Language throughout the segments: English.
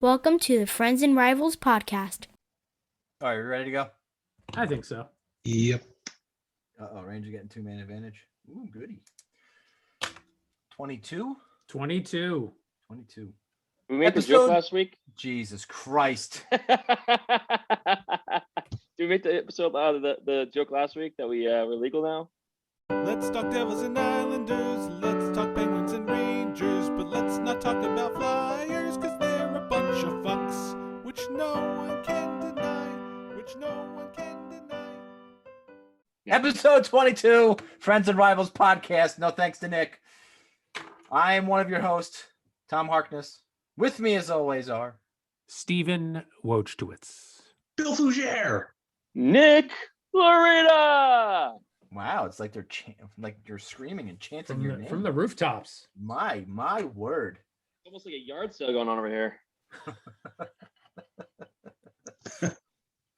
Welcome to the Friends and Rivals podcast. All right, you ready to go? I think so. Yep. Uh-oh, Ranger getting two-man advantage. Ooh, goody. 22? 22. 22. We made the Episode- joke last week. Jesus Christ. Did we make the episode the joke last week that we're legal now? Let's talk Devils and Islanders, let's talk Penguins and Rangers, but let's not talk about Flyers, cause they're a bunch of fucks, which no one can deny, Episode 22, Friends and Rivals podcast. No thanks to Nick. I am one of your hosts, Tom Harkness. With me, as always, are Stephen Wojtowicz. Bill Fougere. Nick Florida! wow. It's like like you're screaming and chanting your name From the rooftops. My word. Almost like a yard sale going on over here.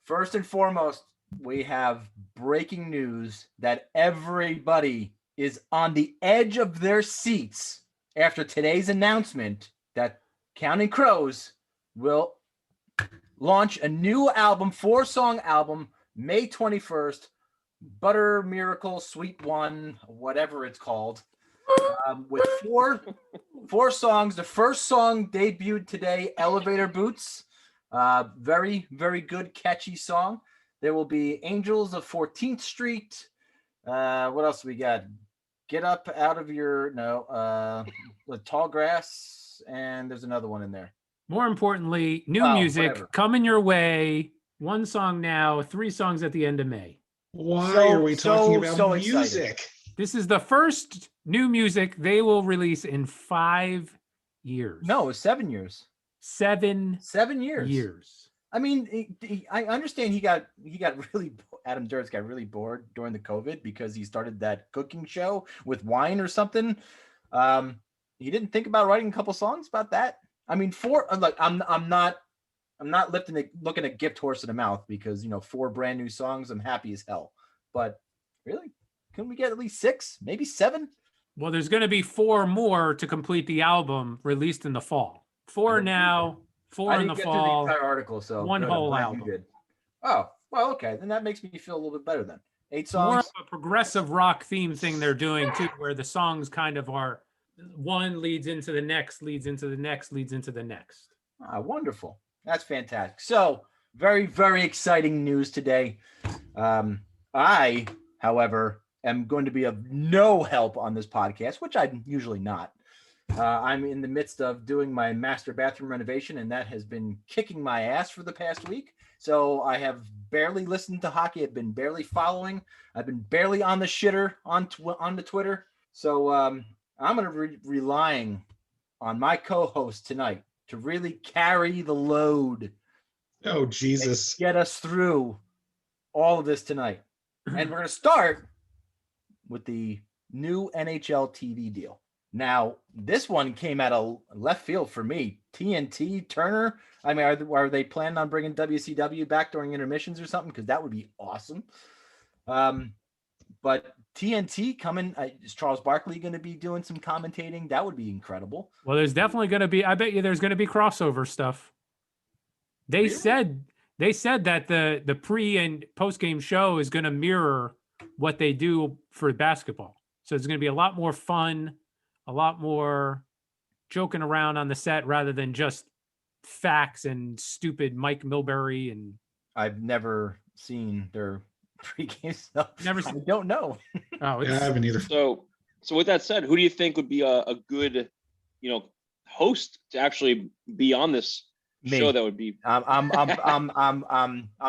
First and foremost, we have breaking news that everybody is on the edge of their seats after today's announcement that Counting Crows will launch a new album, 4-song album, May 21st, Butter Miracle Sweet One, whatever it's called, with four songs. The first song debuted today, Elevator Boots. Very, very good, catchy song. There will be Angels of 14th Street. What else we got? Get Up Out of Your, with Tall Grass. And there's another one in there. More importantly, new music whatever. coming your way. 1 song now, 3 songs at the end of May. Why are we talking about so music? This is the first new music they will release in 5 years. No, 7 years. 7 7 years. years. I mean, I understand he got really, Adam Duritz got really bored during the COVID because he started that cooking show with wine or something. He didn't think about writing a couple songs about that. I mean, I'm not looking a gift horse in the mouth because 4 brand new songs, I'm happy as hell. But really, can we get at least 6, maybe 7? Well, there's going to be 4 more to complete the album released in the fall. 4 now, 4 in the fall. The entire article, so one good, whole I'm glad album. you did. Oh, well, okay, then that makes me feel a little bit better then. 8 More of songs. a progressive rock theme thing they're doing too, where the songs kind of are one leads into the next, leads into the next, leads into the next. Wonderful. That's fantastic. So very, very exciting news today. I, however, am going to be of no help on this podcast, which I'm usually not. I'm in the midst of doing my master bathroom renovation, and that has been kicking my ass for the past week. So I have barely listened to hockey. I've been barely following. I've been barely on the shitter on the Twitter. So I'm going to be relying on my co-host tonight to really carry the load. Oh, Jesus. Get us through all of this tonight. And we're going to start with the new NHL TV deal. Now, this one came out of left field for me. TNT, Turner. I mean, are they planning on bringing WCW back during intermissions or something? Because that would be awesome. But TNT coming, is Charles Barkley going to be doing some commentating? That would be incredible. Well, there's definitely going to be, I bet you there's going to be crossover stuff. They Really? said that the pre and post game show is going to mirror what they do for basketball. So it's going to be a lot more fun, a lot more joking around on the set rather than just facts and stupid Mike Milbury. And I've never seen their pregame stuff. Never I seen- don't know. oh, Yeah, I it's, haven't either. So with that said, who do you think would be a good, host to actually be on this Me. show that would be? I'm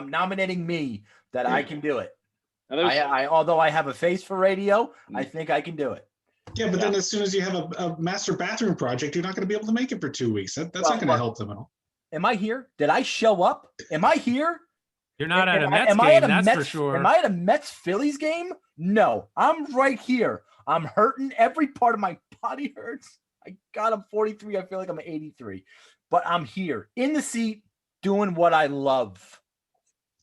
nominating me that I can do it. Now, there's- I although I have a face for radio, I think I can do it. Yeah, but then as soon as you have a master bathroom project, you're not going to be able to make it for 2 weeks. That's Well, not going to well- help them at all. Am I here? Did I show up? Am I here? you're not at a Am Mets am I game, at a that's Mets, for sure. Am I at a Mets Phillies game? No, I'm right here. I'm hurting. Every part of my body hurts. I'm 43. I feel like I'm 83, but I'm here in the seat doing what I love.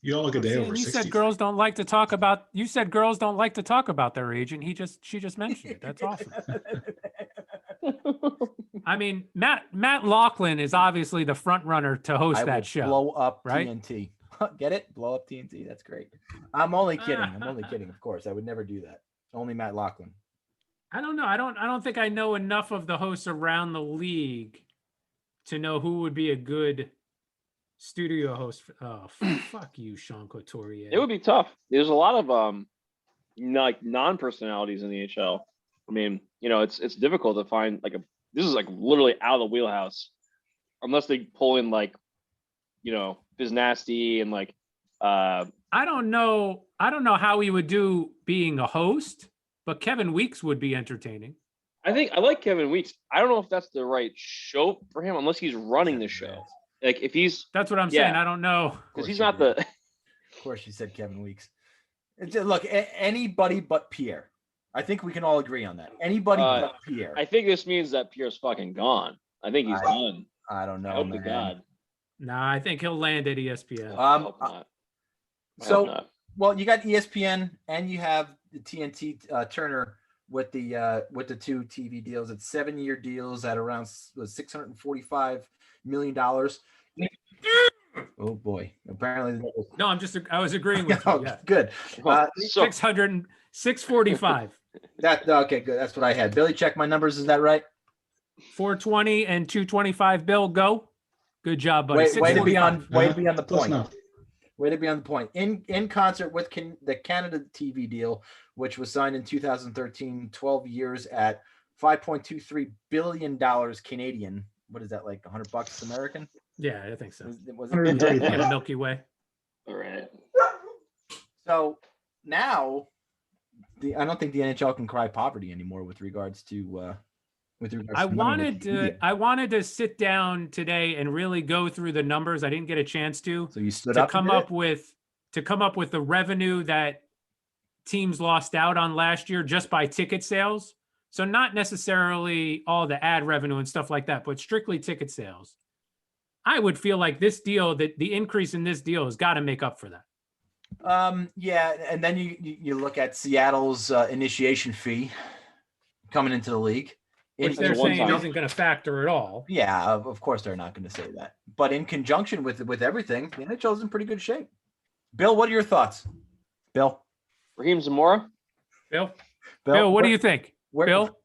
You don't look a day See, over and you 60. said girls don't like to talk about. You said girls don't like to talk about their age, and she just mentioned it. That's awesome. I mean, Matt Laughlin is obviously the front runner to host I will that show. blow up right? TNT. Get it? Blow up TNT. That's great. I'm only kidding. I'm only kidding. Of course, I would never do that. Only Matt Laughlin. I don't know. I don't think I know enough of the hosts around the league to know who would be a good studio host. Fuck you, Sean Couturier. It would be tough. There's a lot of like non-personalities in the HL. I mean, it's difficult to find this is like literally out of the wheelhouse, unless they pull in Biz Nasty and I don't know how he would do being a host, but Kevin Weeks would be entertaining. I think I like Kevin Weeks. I don't know if that's the right show for him unless he's running the show. Like if he's That's what I'm saying. Yeah. I don't know. because he's not the Of course, you said Kevin Weeks. Look, anybody but Pierre. I think we can all agree on that. Anybody but Pierre. I think this means that Pierre's fucking gone. I think he's done. I don't know, I hope man. to God. Nah, I think he'll land at ESPN. I hope not. I So, hope not. well, you got ESPN and you have the TNT Turner with the two TV deals. It's 7-year deals at around $645 million. Oh boy! Apparently, No, I was agreeing with you. oh, Yeah. good. So 645, That okay? Good. That's what I had. Billy, check my numbers. Is that right? 420 and 225. Bill, go. Good job, buddy. Way to be on. 645. Way to be on the Close point. enough. Way to be on the point. In concert with the Canada TV deal, which was signed in 2013, 12 years at $5.23 billion Canadian. What is that, like $100 American? Yeah, I think so. Was $130. it? Yeah, the Milky Way. all right. So now, I don't think the NHL can cry poverty anymore with regards to I to money wanted with to media. I wanted to sit down today and really go through the numbers. I didn't get a chance to So you stood to up come and did up with the revenue that teams lost out on last year just by ticket sales. So not necessarily all the ad revenue and stuff like that, but strictly ticket sales. I would feel like this deal, that the increase in this deal has got to make up for that. Yeah, and then you look at Seattle's initiation fee coming into the league. Which In- they're one saying time. isn't going to factor at all. Yeah, of course they're not going to say that. But in conjunction with everything, the NHL's in pretty good shape. Bill, what are your thoughts? Bill, Raheem Zamora. Bill, what do you think? Bill,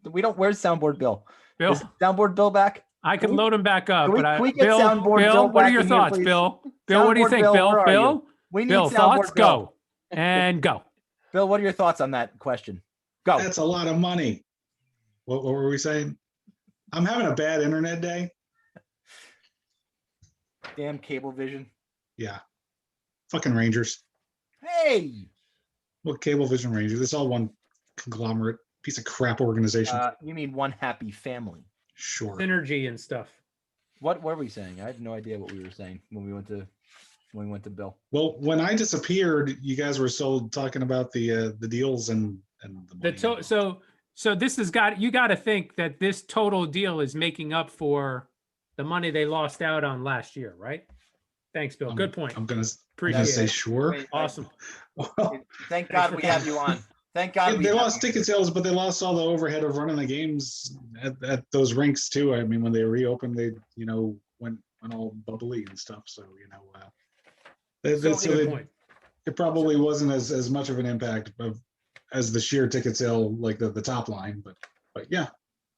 Where's soundboard Bill? Bill, Is soundboard Bill back? I could Can we- load him back up, can we- but can we get Bill, soundboard Bill Bill, what are back your in here, thoughts, please? Bill? Bill, what do you Soundboard think, Bill, Bill? where are you? Bill, We need Bill, soundboard thoughts, Bill. go and go. Bill, what are your thoughts on that question? Go. That's a lot of money. What were we saying? I'm having a bad internet day. Damn Cablevision. Yeah. Fucking Rangers. Hey, What Cablevision Rangers? It's all one conglomerate piece of crap organization. you mean one happy family? Sure. Synergy and stuff. What were we saying? I have no idea what we were saying when we went to Bill. Well, when I disappeared, you guys were still talking about the deals and the money. So this has got, you got to think that this total deal is making up for the money they lost out on last year, right? Thanks, Bill. Good point. I'm gonna Appreciate say it. sure. Wait, Awesome. Well, Thank God we have you on. Thank God we they have lost you. ticket sales, but they lost all the overhead of running the games at those rinks too. I mean, when they reopened, they went all bubbly and stuff. So Good point. it probably wasn't as much of an impact as the sheer ticket sale, like the top line. But yeah,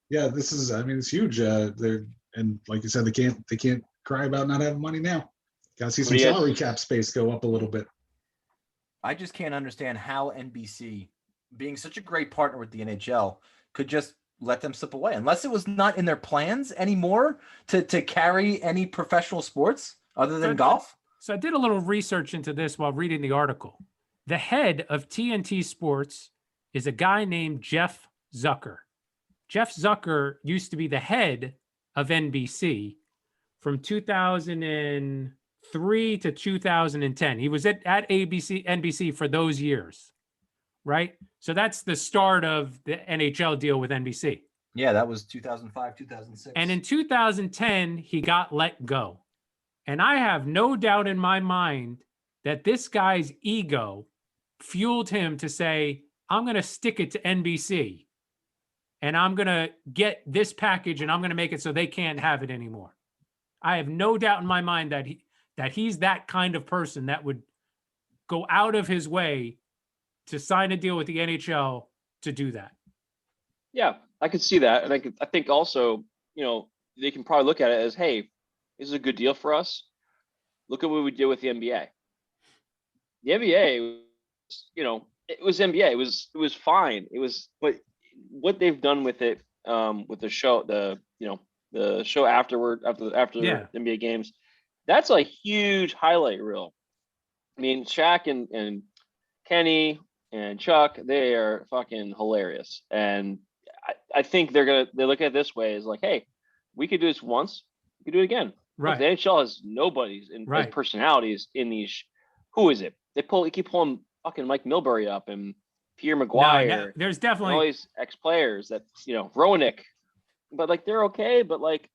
this is, I mean, it's huge. And like you said, they can't cry about not having money now. Got to see some Yes. salary cap space go up a little bit. I just can't understand how NBC, being such a great partner with the NHL, could just let them slip away, unless it was not in their plans anymore to carry any professional sports other than golf. So I did a little research into this while reading the article. The head of TNT Sports is a guy named Jeff Zucker. Jeff Zucker used to be the head of NBC from 2003 to 2010. He was at NBC for those years, right? So that's the start of the NHL deal with NBC. Yeah, that was 2005, 2006. And in 2010, he got let go. And I have no doubt in my mind that this guy's ego fueled him to say, I'm going to stick it to NBC. and I'm going to get this package and I'm going to make it so they can't have it anymore. I have no doubt in my mind that he's that kind of person that would go out of his way to sign a deal with the NHL to do that. Yeah, I could see that. And I think also, they can probably look at it as, hey, this is a good deal for us. Look at what we did with the NBA. The NBA, it was NBA. It was fine. But what they've done with it, with the show, the show after Yeah. the NBA games, that's a huge highlight reel. I mean, Shaq and Kenny and Chuck, they are fucking hilarious. And I think they look at it this way as like, hey, we could do this once, we could do it again. Right. Look, the NHL has nobodies and Right. personalities in these. Who is it? They keep pulling fucking Mike Milbury up and Pierre No, Maguire. there's and definitely all these ex-players that Roenick, but like they're okay, but like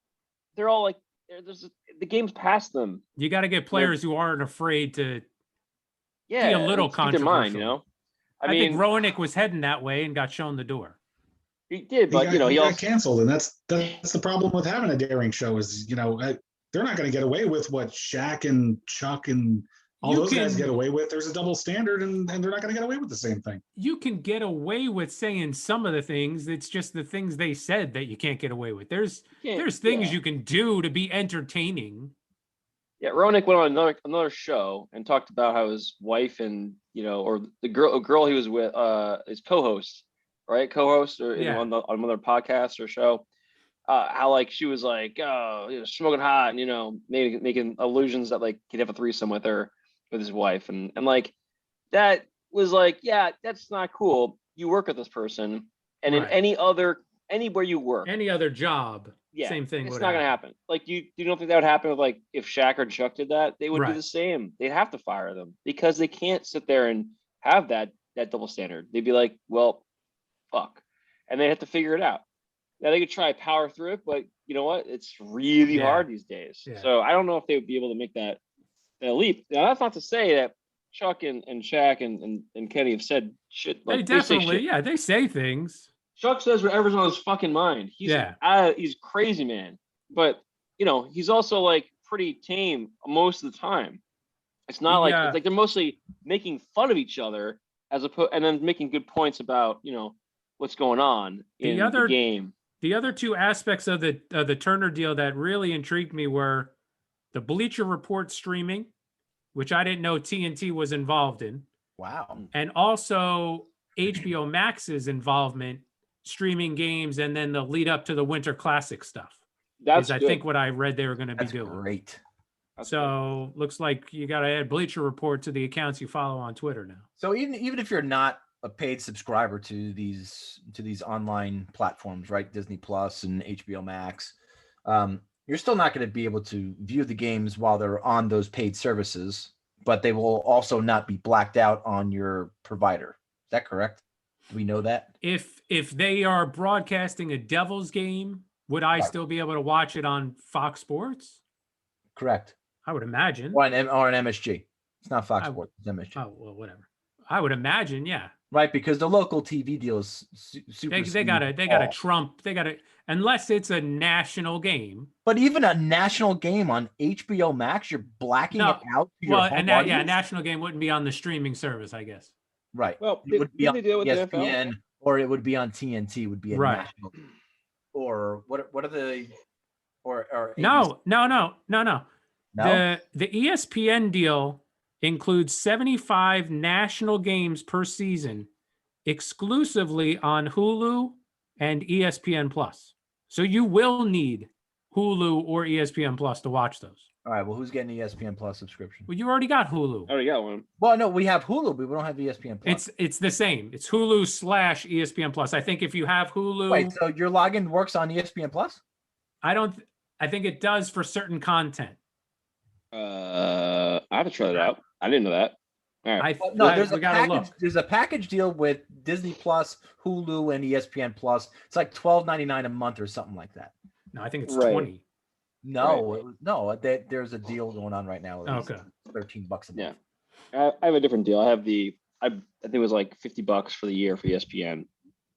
they're all like the game's past them. you got to get players who aren't afraid to Yeah, be a little keep their mind, controversial. I think mean, Roenick was heading that way and got shown the door. he did, but he he got also canceled, and that's the problem with having a daring show is they're not going to get away with what Shaq and Chuck and all You those guys can- get away with. There's a double standard, and they're not going to get away with the same thing. You can get away with saying some of the things. It's just the things they said that you can't get away with. There's things you can do to be entertaining. Yeah, Roenick went on another show and talked about how his wife and or the girl he was with, his co-host, right? Co-host or Yeah. on another podcast or show, how like she was like, smoking hot and making allusions that like he'd have a threesome with his wife and like that was like, yeah, that's not cool. You work with this person, and Right. in anywhere you work, Any other job, yeah, same thing. it's would not going to happen. Like you don't think that would happen with like if Shaq or Chuck did that? They would Right. do the same. They'd have to fire them because they can't sit there and have that double standard. They'd be like, well, fuck, and they have to figure it out. Now they could try to power through it, but you know what? It's really Yeah. hard these days. Yeah. So I don't know if they would be able to make that leap. Now that's not to say that Chuck and Shaq and Kenny have said shit. They Like they say definitely, shit. yeah, they say things. Chuck says whatever's on his fucking mind. He's crazy, man. But he's also like pretty tame most of the time. It's not like Yeah. it's like they're mostly making fun of each other and then making good points about what's going on in the game. The other two aspects of the Turner deal that really intrigued me were the Bleacher Report streaming, which I didn't know TNT was involved in, Wow. and also HBO Max's involvement streaming games and then the lead up to the Winter Classic stuff. That's I good. think what I read they were going to be That's doing. great. That's So looks like you got to add Bleacher Report to the accounts you follow on Twitter now. So even if you're not a paid subscriber to these online platforms, right? Disney Plus and HBO Max, you're still not going to be able to view the games while they're on those paid services, but they will also not be blacked out on your provider. Is that correct? Do we know that? If they are broadcasting a Devils game, would I Right. still be able to watch it on Fox Sports? Correct. I would imagine. Or an MSG. It's not Fox I- Sports. It's MSG. Oh, well, whatever. I would imagine, yeah. Right, because the local TV deal is super. They gotta trump. They gotta, unless it's a national game. But even a national game on HBO Max, you're blacking No, it out. To your Well, home and that, yeah, a audience? national game wouldn't be on the streaming service, I guess. Right. Well, It would be on didn't they do it with the NFL? ESPN, or it would be on TNT. Would be a Right. national. Or what are the or ABC? No. No? The ESPN deal includes 75 national games per season, exclusively on Hulu and ESPN Plus. So you will need Hulu or ESPN Plus to watch those. All right. Well, who's getting the ESPN Plus subscription? Well, you already got Hulu. I already got one. Well, no, we have Hulu, but we don't have ESPN Plus. It's the same. It's Hulu / ESPN Plus. I think if you have Hulu, Wait, so your login works on ESPN Plus? I think it does for certain content. I have to try that out. I didn't know that. All right. Well, no, there's we a gotta package. look. There's a package deal with Disney Plus, Hulu, and ESPN Plus. It's like $12.99 a month or something like that. No, I think it's Right. 20. No, there's a deal going on right now. It's Okay. $13 a Yeah. month. I have a different deal. I have I think it was like $50 for the year for ESPN.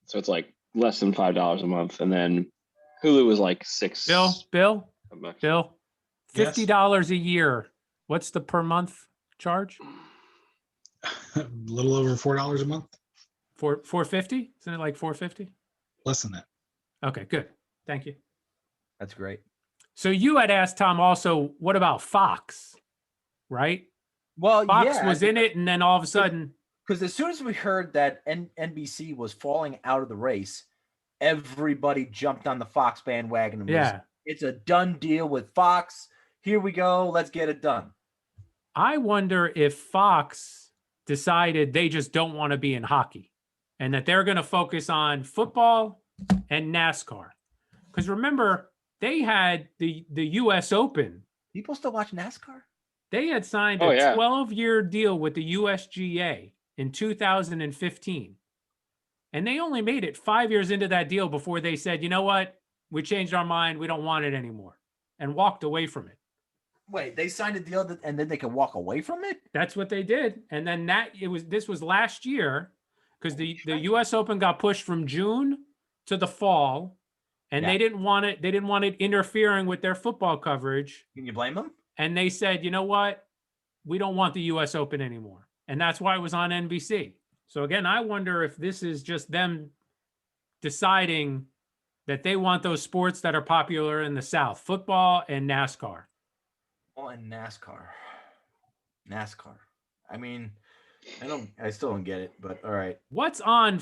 So it's like less than $5 a month, and then Hulu was like $6. Bill, $7. Yes. $50 a year. What's the per month charge? A little over $4 a month, $450? Isn't it like $450? less than that. Okay, good. Thank you. That's great. So you had asked Tom also, what about Fox? Right? Well, Fox yeah, was in it, and then all of a sudden, because as soon as we heard that NBC was falling out of the race, everybody jumped on the Fox bandwagon. And yeah. it's a done deal with Fox. Here we go. Let's get it done. I wonder if Fox decided they just don't want to be in hockey and that they're going to focus on football and NASCAR. Because remember, they had the US Open. People still watch NASCAR? They had signed Oh, a yeah. 12-year deal with the USGA in 2015. And they only made it 5 years into that deal before they said, you know what? We changed our mind. We don't want it anymore, and walked away from it. Wait, they signed a deal and then they can walk away from it? That's what they did. And then this was last year, because the US Open got pushed from June to the fall, and Yeah. they didn't want it interfering with their football coverage. Can you blame them? And they said, you know what? We don't want the US Open anymore. And that's why it was on NBC. So again, I wonder if this is just them deciding that they want those sports that are popular in the South, football and NASCAR. Well, and NASCAR. I mean, I still don't get it, but all right. What's on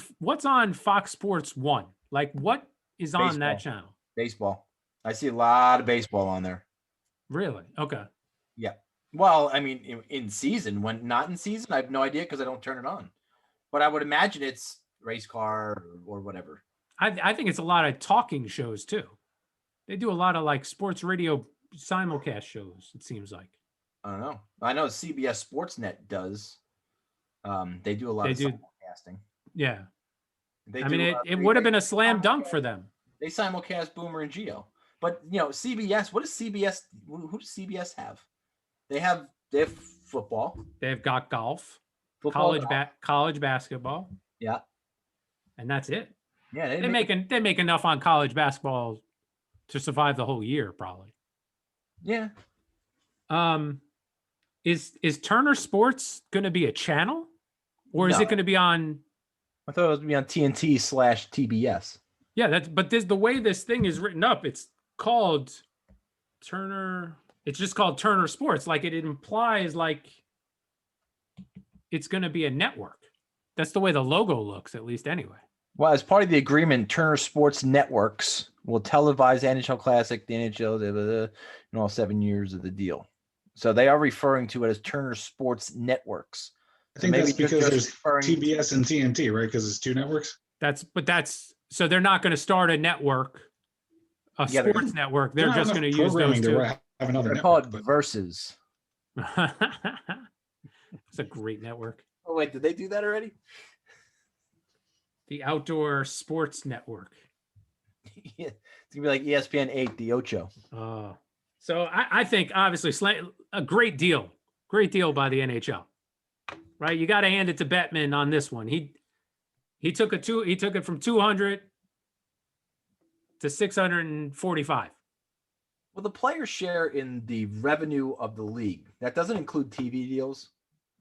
Fox Sports 1? Like, what is on that Baseball. channel? Baseball. I see a lot of baseball on there. Really? Okay. Yeah. Well, I mean, in season, when not in season, I have no idea because I don't turn it on. But I would imagine it's race car or whatever. I think it's a lot of talking shows too. They do a lot of like sports radio simulcast shows, it seems like. I don't know. I know CBS Sportsnet does. They do a lot They of do. simulcasting. Yeah. They I mean, do, it would have been a slam dunk for them. They simulcast Boomer and Geo. But CBS. What does CBS? Who does CBS have? They have football, They've got golf, football, college basketball, yeah, and that's it. yeah. They make enough on college basketball to survive the whole year, probably. yeah. Is Turner Sports going to be a channel, or is No. it going to be on? I thought it was gonna be on TNT/TBS. Yeah, but the way this thing is written up, it's called Turner. It's just called Turner Sports. Like it implies like it's going to be a network. That's the way the logo looks, at least anyway. Well, as part of the agreement, Turner Sports Networks will televise the NHL Classic, the NHL, in all 7 years of the deal. So they are referring to it as Turner Sports Networks. I think that's maybe they're because just there's referring to- TBS and TNT, right? Because it's two networks. So they're not going to start a network, a Yeah, they're- sports network. They're Not just enough going to use those programming two. to have another They call it network. But Versus. It's a great network. Oh wait, did they do that already? The Outdoor Sports Network. Yeah, it's gonna be like ESPN 8, the Ocho. So I think obviously a great deal by the NHL, right? You got to hand it to Bettman on this one. He took it from 200 to 645. Well, the players share in the revenue of the league. That doesn't include TV deals,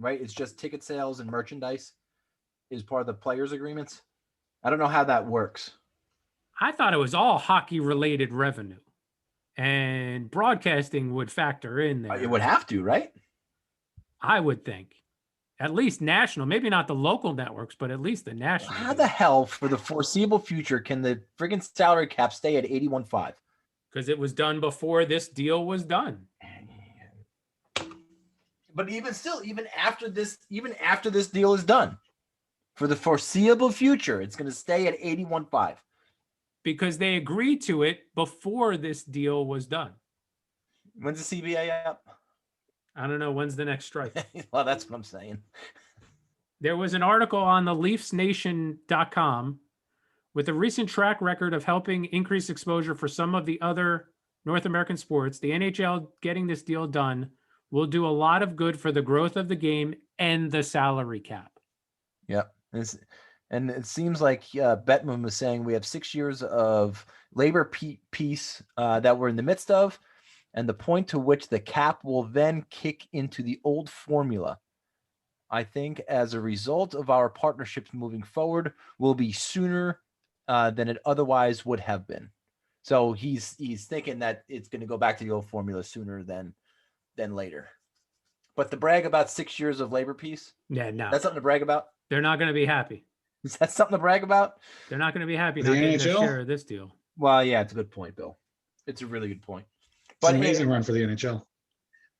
right? It's just ticket sales and merchandise is part of the players' agreements. I don't know how that works. I thought it was all hockey related revenue, and broadcasting would factor in there. It would have to, right? I would think, at least national, maybe not the local networks, but at least the national. How the hell, for the foreseeable future, can the friggin' salary cap stay at 81.5? Because it was done before this deal was done. But even after this deal is done, for the foreseeable future, it's going to stay at 81.5. Because they agreed to it before this deal was done. When's the CBA up? I don't know. When's the next strike? Well, that's what I'm saying. There was an article on the LeafsNation.com with a recent track record of helping increase exposure for some of the other North American sports. The NHL getting this deal done will do a lot of good for the growth of the game and the salary cap. Yep. And it seems like Bettman was saying we have 6 years of labor peace that we're in the midst of, and the point to which the cap will then kick into the old formula. I think as a result of our partnerships moving forward will be sooner than it otherwise would have been. So he's thinking that it's going to go back to the old formula sooner than later. But the brag about 6 years of labor peace, Yeah, no, that's something to brag about. they're not going to be happy. Is that something to brag about? They're not going to be happy The not getting their NHL? share of this deal. Well, yeah, it's a good point, Bill. It's a really good point. It's But an hey, amazing run for the NHL.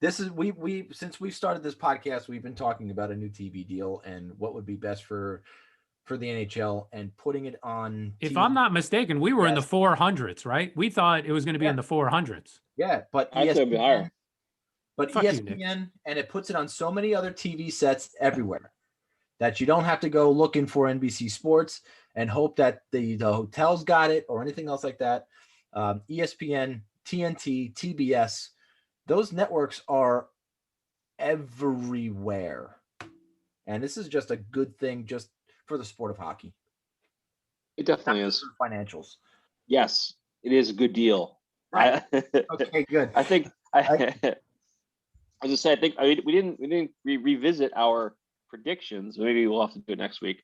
this is we since we started this podcast, we've been talking about a new TV deal and what would be best for the NHL and putting it on. If TV. I'm not mistaken, we were in the Yes. 400s, right? We thought it was going to be in Yeah. the 400s. Yeah, but I'd say it'd be higher. But Fuck you, ESPN, and it puts it on so many other TV sets everywhere that you don't have to go looking for NBC Sports and hope that the hotels got it or anything else like that. ESPN, TNT, TBS, those networks are everywhere. And this is just a good thing just for the sport of hockey. It definitely Not is. just for financials. Yes, it is a good deal. Right. I, Okay, good. I think as I said, I think we didn't revisit our predictions. Maybe we'll have to do it next week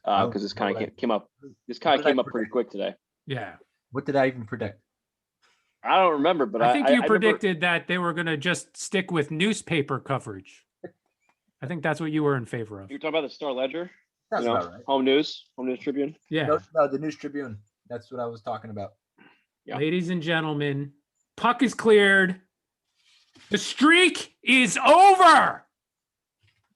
because this kind of came up. This kind of What did I came up pretty predict? quick today. Yeah. What did I even predict? I don't remember, but I think you remember- predicted that they were going to just stick with newspaper coverage. I think that's what you were in favor of. you were talking about the Star Ledger, That's you know, about right. Home News Tribune. Yeah. No, the News Tribune. That's what I was talking about. Yeah. Ladies and gentlemen, puck is cleared. The streak is over.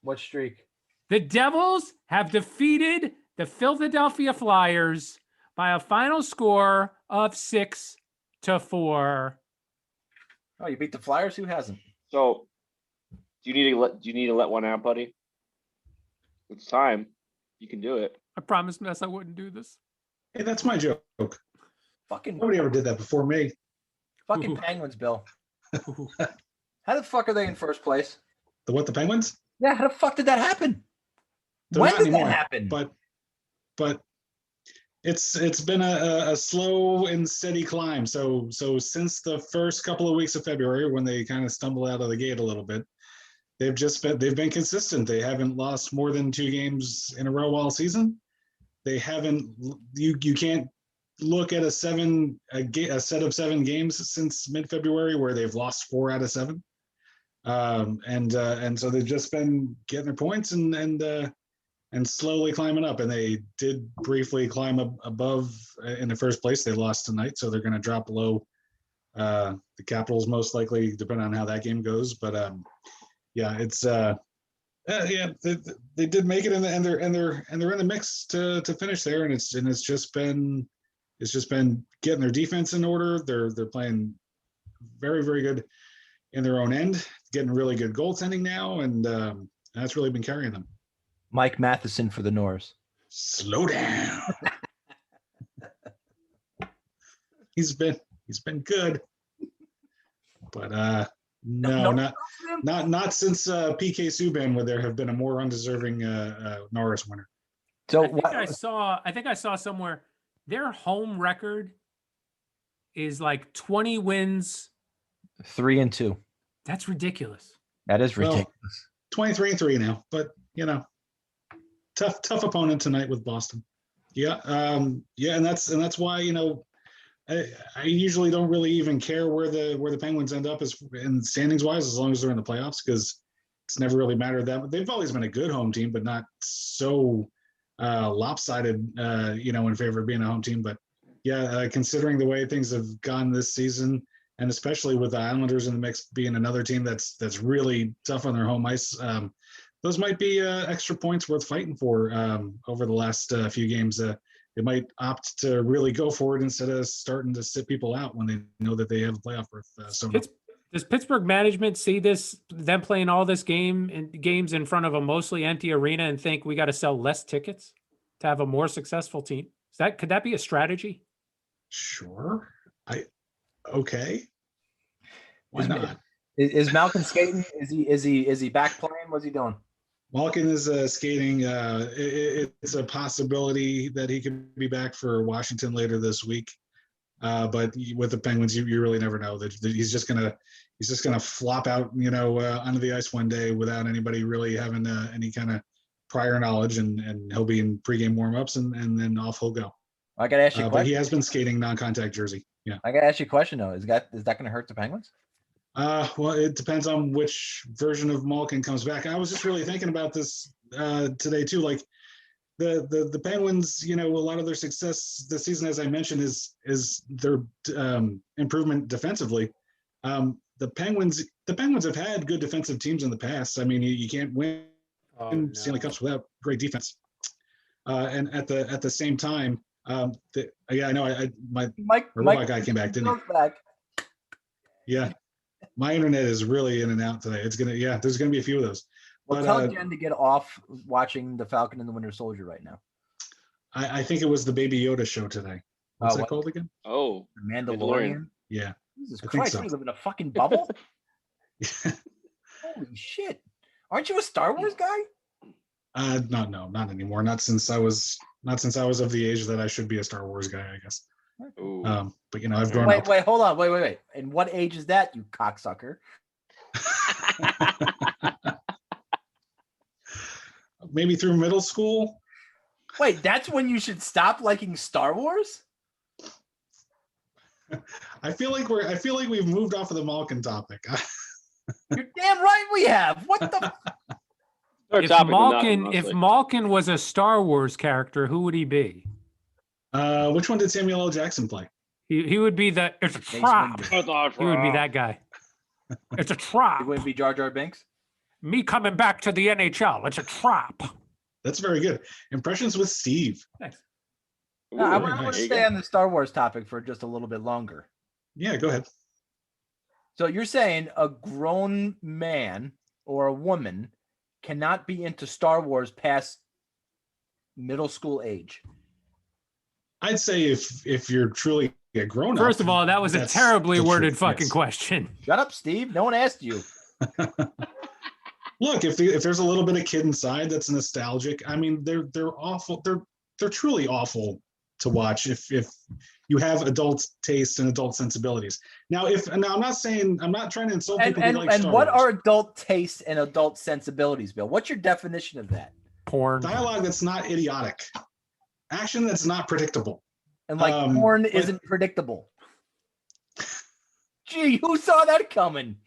What streak? The Devils have defeated the Philadelphia Flyers by a final score of 6-4. Oh, you beat the Flyers? Who hasn't? So, do you need to let one out, buddy? It's time. You can do it. I promised Ness I wouldn't do this. Hey, that's my joke. Fucking Nobody ever did that before me. fucking Ooh. Penguins, Bill. How the fuck are they in first place? The Penguins? Yeah, how the fuck did that happen? They're When not did anymore, that happen? But it's been a slow and steady climb. So since the first couple of weeks of February, when they kind of stumbled out of the gate a little bit, they've been consistent. They haven't lost more than 2 games in a row all season. They haven't. You can't look at a set of 7 games since mid-February where they've lost 4 out of 7. And so they've just been getting their points and slowly climbing up. And they did briefly climb up above in the first place. They lost tonight, so they're going to drop below the Capitals most likely, depending on how that game goes. But yeah, it's they did make it, and they're in the mix to finish there. And it's just been getting their defense in order. They're playing very, very good in their own end, getting really good goaltending now, and that's really been carrying them. Mike Matheson for the Norse. Slow down. He's been good, but no, not since PK Subban would there have been a more undeserving Norris winner. So I think I saw somewhere their home record is like 20 wins. 3-2. That's ridiculous. That is Well, ridiculous. 23-3 now, but tough opponent tonight with Boston. Yeah, and that's why I usually don't really even care where the Penguins end up as in standings wise, as long as they're in the playoffs, because it's never really mattered that. They've always been a good home team, but not so lopsided, in favor of being a home team. But yeah, considering the way things have gone this season, and especially with the Islanders in the mix being another team that's really tough on their home ice, those might be extra points worth fighting for over the last few games. They might opt to really go for it instead of starting to sit people out when they know that they have a playoff berth. Does Pittsburgh management see them playing all this games in front of a mostly empty arena and think we got to sell less tickets to have a more successful team? Could that be a strategy? Sure. Okay. Why not? Is Malcolm skating? Is he back playing? What's he doing? Malkin is skating. It's a possibility that he could be back for Washington later this week. But with the Penguins, you really never know. That he's just gonna flop out, onto the ice one day without anybody really having any kind of prior knowledge, and he'll be in pregame warmups, and then off he'll go. I gotta ask you a But question. he has been skating non-contact jersey. Yeah. I gotta ask you a question though. Is that gonna hurt the Penguins? Well, it depends on which version of Malkin comes back. I was just really thinking about this today too. Like the Penguins, a lot of their success this season, as I mentioned, is their improvement defensively. The Penguins have had good defensive teams in the past. I mean, you can't win Stanley Cups without great defense. And at the same time, I know my robot guy came back, didn't he? Back. Yeah. My internet is really in and out today. There's gonna be a few of those. Well, But tell Jen to get off watching The Falcon and the Winter Soldier right now. I think it was the Baby Yoda show today. What's that what? called again? Oh, The Mandalorian. Yeah. Jesus I think Christ, so. we live in a fucking bubble. Holy shit! Aren't you a Star Wars guy? No, not anymore. Not since I was of the age that I should be a Star Wars guy, I guess. ooh. But I've grown Wait, up. wait, hold on, wait. And what age is that, you cocksucker? Maybe through middle school. Wait, that's when you should stop liking Star Wars? I feel like we've moved off of the Malkin topic. You're damn right we have. What the? Third If topic, but not Malkin, honestly. Malkin was a Star Wars character, who would he be? Which one did Samuel L. Jackson play? He would be the. It's a Mace trap. Windu. He would be that guy. It's a trap. It wouldn't be Jar Jar Binks. Me coming back to the NHL. It's a trap. That's very good. Impressions with Steve. Thanks. No, I Ooh, want there to you stay go. on the Star Wars topic for just a little bit longer. Yeah, go ahead. So you're saying a grown man or a woman cannot be into Star Wars past middle school age? I'd say if you're truly a grown up. First of all, that was a that's terribly the truth, worded fucking yes. question. Shut up, Steve. No one asked you. Look, if there's a little bit of kid inside that's nostalgic, I mean, they're awful. They're truly awful to watch if you have adult taste and adult sensibilities. Now, I'm not trying to insult And, people and, who like and Star what Wars. are adult tastes and adult sensibilities, Bill? What's your definition of that? Porn. Dialogue that's not idiotic, action that's not predictable. And like porn isn't predictable. Gee, who saw that coming?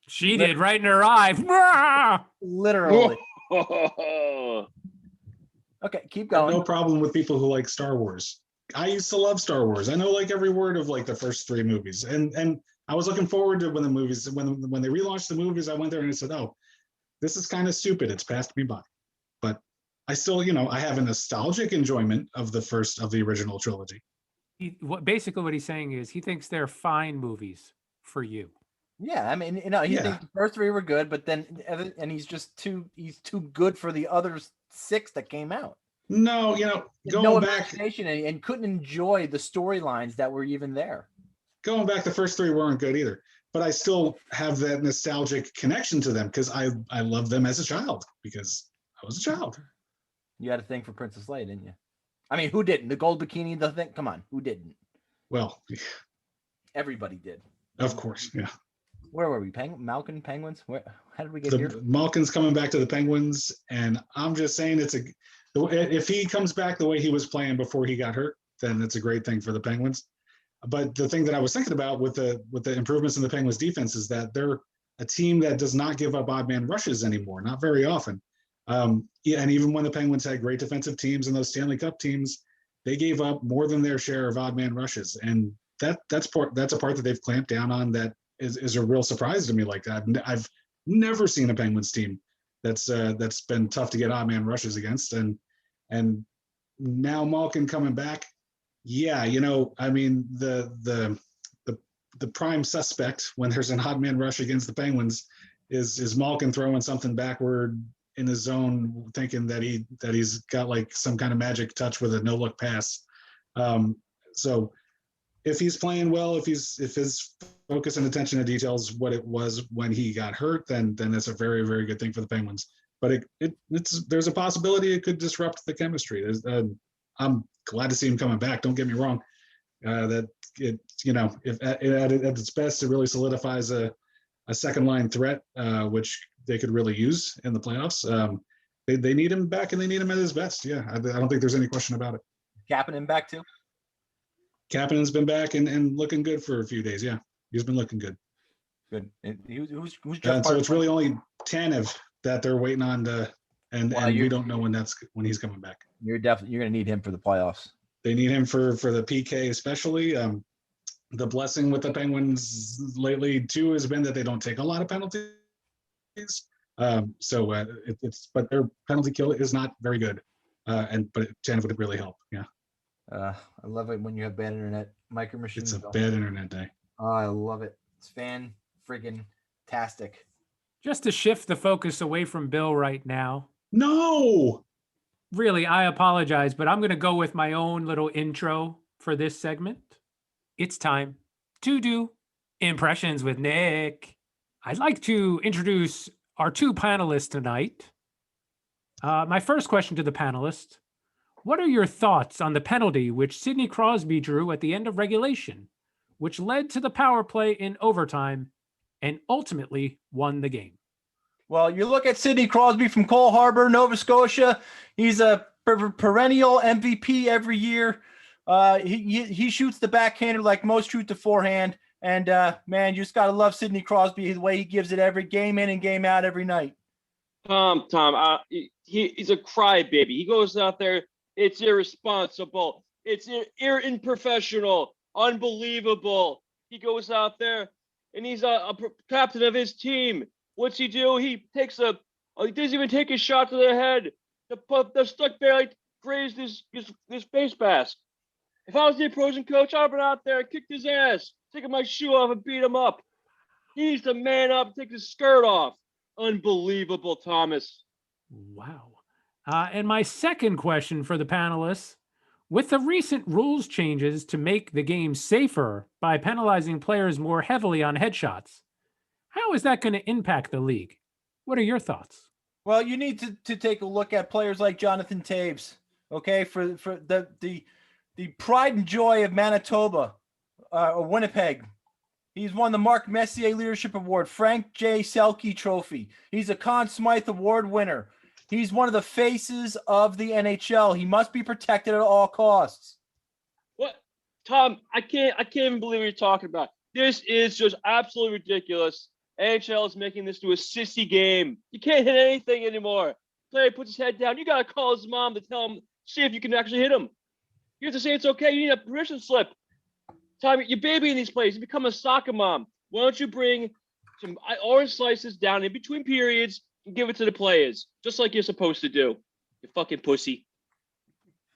She did right in her eye. Literally. Oh, Okay, keep I have going. no problem with people who like Star Wars. I used to love Star Wars. I know like every word of like the first three movies, and I was looking forward to when they relaunched the movies. I went there and I said, "Oh, this is kind of stupid. It's passed me by," but I still, I have a nostalgic enjoyment of the original trilogy. Basically, what he's saying is he thinks they're fine movies for you. Yeah, I mean, he Yeah. thinks the first three were good, but then he's too good for the other six that came out. No, He had going no back imagination and couldn't enjoy the storylines that were even there. the first three weren't good either. But I still have that nostalgic connection to them because I loved them as a child because I was a child. You had a thing for Princess Leia, didn't you? I mean, who didn't? The gold bikini, the thing. Come on, who didn't? Well, Everybody did. of course, yeah. Where were we? Malkin Penguins? How did we get here? The Malkin's coming back to the Penguins, and I'm just saying if he comes back the way he was playing before he got hurt, then it's a great thing for the Penguins. But the thing that I was thinking about with the improvements in the Penguins defense is that they're a team that does not give up odd man rushes anymore, not very often. And even when the Penguins had great defensive teams and those Stanley Cup teams, they gave up more than their share of odd man rushes, and that's a part that they've clamped down on. That is a real surprise to me. Like I've never seen a Penguins team that's been tough to get odd man rushes against, and now Malkin coming back. Yeah, I mean the prime suspect when there's an odd man rush against the Penguins is Malkin throwing something backward in his zone, thinking that he's got like some kind of magic touch with a no look pass. So if he's playing well, if his focus and attention to details what it was when he got hurt, then that's a very, very good thing for the Penguins. but there's a possibility it could disrupt the chemistry. I'm glad to see him coming back. Don't get me wrong. That it, if at its best, it really solidifies a second line threat, which they could really use in the playoffs. They need him back, and they need him at his best. Yeah, I don't think there's any question about it. Kapanen back too. Kapanen's been back and looking good for a few days. Yeah, he's been looking good. Good. And who's And so it's really only Tanev that they're waiting on to, and we don't know when he's coming back. You're going to need him for the playoffs. They need him for the PK especially. The blessing with the Penguins lately too has been that they don't take a lot of penalties. But their penalty kill is not very good. But Tanev would really help. Yeah. I love it when you have bad internet. Micro Machine. It's a bad internet day. Oh, I love it. It's friggin' tastic. Just to shift the focus away from Bill right now. No. Really, I apologize, but I'm going to go with my own little intro for this segment. It's time to do impressions with Nick. I'd like to introduce our two panelists tonight. My first question to the panelists: what are your thoughts on the penalty which Sidney Crosby drew at the end of regulation, which led to the power play in overtime and ultimately won the game? Well, you look at Sidney Crosby from Cole Harbor, Nova Scotia. He's a perennial MVP every year. He shoots the backhander like most shoot the forehand. And, man, you just got to love Sidney Crosby, the way he gives it every game in and game out every night. Tom, he's a crybaby. He goes out there. It's irresponsible. It's unprofessional. Unbelievable. He goes out there and he's a captain of his team. What's he do? He doesn't even take a shot to the head. The stuck barely grazed his face mask. If I was the opposing coach, I'd have been out there and kicked his ass, taking my shoe off and beat him up. He needs to man up, take his skirt off. Unbelievable, Thomas. Wow. And my second question for the panelists: with the recent rules changes to make the game safer by penalizing players more heavily on headshots, how is that going to impact the league? What are your thoughts? Well, you need to take a look at players like Jonathan Taves, okay, for the pride and joy of Manitoba or Winnipeg. He's won the Mark Messier Leadership Award, Frank J. Selke Trophy. He's a Conn Smythe Award winner. He's one of the faces of the NHL. He must be protected at all costs. What, Tom? I can't even believe what you're talking about. This is just absolutely ridiculous. NHL is making this to a sissy game. You can't hit anything anymore. Player puts his head down. You got to call his mom to tell him, see if you can actually hit him. You have to say it's okay. You need a permission slip. Tom, you're babying these players. You become a soccer mom. Why don't you bring some orange slices down in between periods and give it to the players, just like you're supposed to do, you fucking pussy.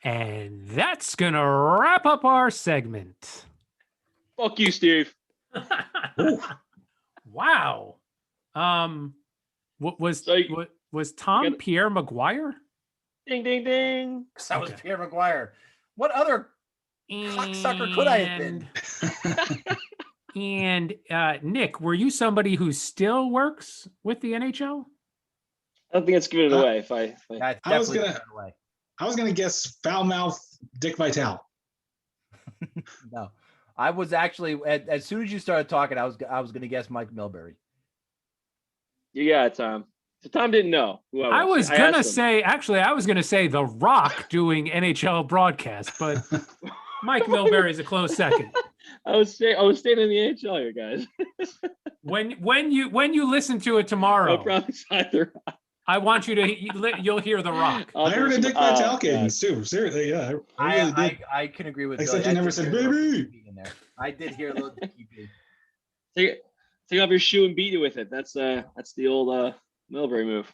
And that's going to wrap up our segment. Fuck you, Steve. Wow. What was Tom Pierre Maguire? Ding, ding, ding. That was Pierre Maguire. What other cocksucker could I have been? And Nick, were you somebody who still works with the NHL? I don't think it's giving it away. If I I was gonna guess foul mouth Dick Vitale. No, I was actually as soon as you started talking, I was going to guess Mike Milbury. You got it, Tom. So Tom didn't know who I was. I was gonna say The Rock doing NHL broadcast, but Mike Milbury is a close second. I was staying in the NHL here, guys. when you listen to it tomorrow, I promise either. I want you to you'll hear The Rock. I heard a Dick Vitale cadence too. Seriously, yeah. I really did. I can agree with. Except you never said baby. In there. I did hear a little Dickie B. Take off your shoe and beat you with it. That's the old Milbury move.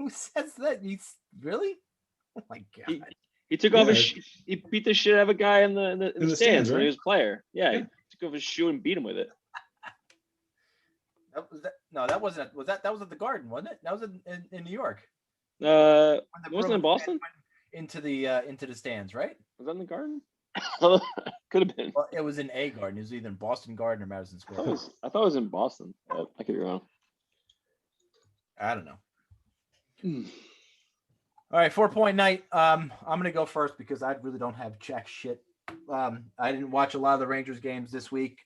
Who says that? He's really? Oh my god. He took off he beat the shit out of a guy in the stands when he was a player. Yeah, he took off his shoe and beat him with it. That wasn't. That was at the Garden, wasn't it? That was in New York. Wasn't in Boston? Into the stands, right? Was that in the Garden? Could have been. Well, it was in a Garden. It was either in Boston Garden or Madison Square. I thought it was in Boston. I could be wrong. I don't know. All right, 4-point night. I'm gonna go first because I really don't have jack shit. I didn't watch a lot of the Rangers games this week.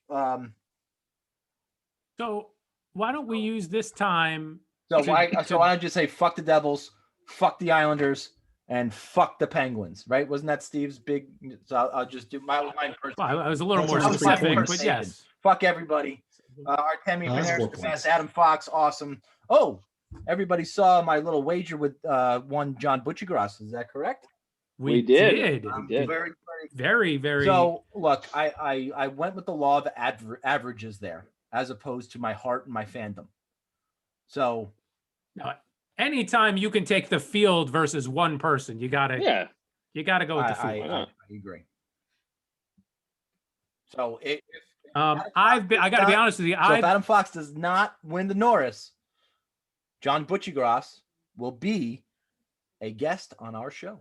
So why don't we use this time? So to- why to- don't I just say fuck the Devils, fuck the Islanders, and fuck the Penguins? Right? Wasn't that Steve's big? So I'll just do mine first. Well, I was a little That's more what I was thinking. specific, but First yes. Fuck everybody. Artemi that's 4 Panarin, points. Adam Fox, awesome. Oh, everybody saw my little wager with one John Butchergrass. Is that correct? We did. We I'm did. very, Very, very. So look, I went with the law of averages there, as opposed to my heart and my fandom. So anytime you can take the field versus one person, you gotta go with the I field. agree. So if I gotta be honest with you. if Adam Fox does not win the Norris, John Butchergrass will be a guest on our show.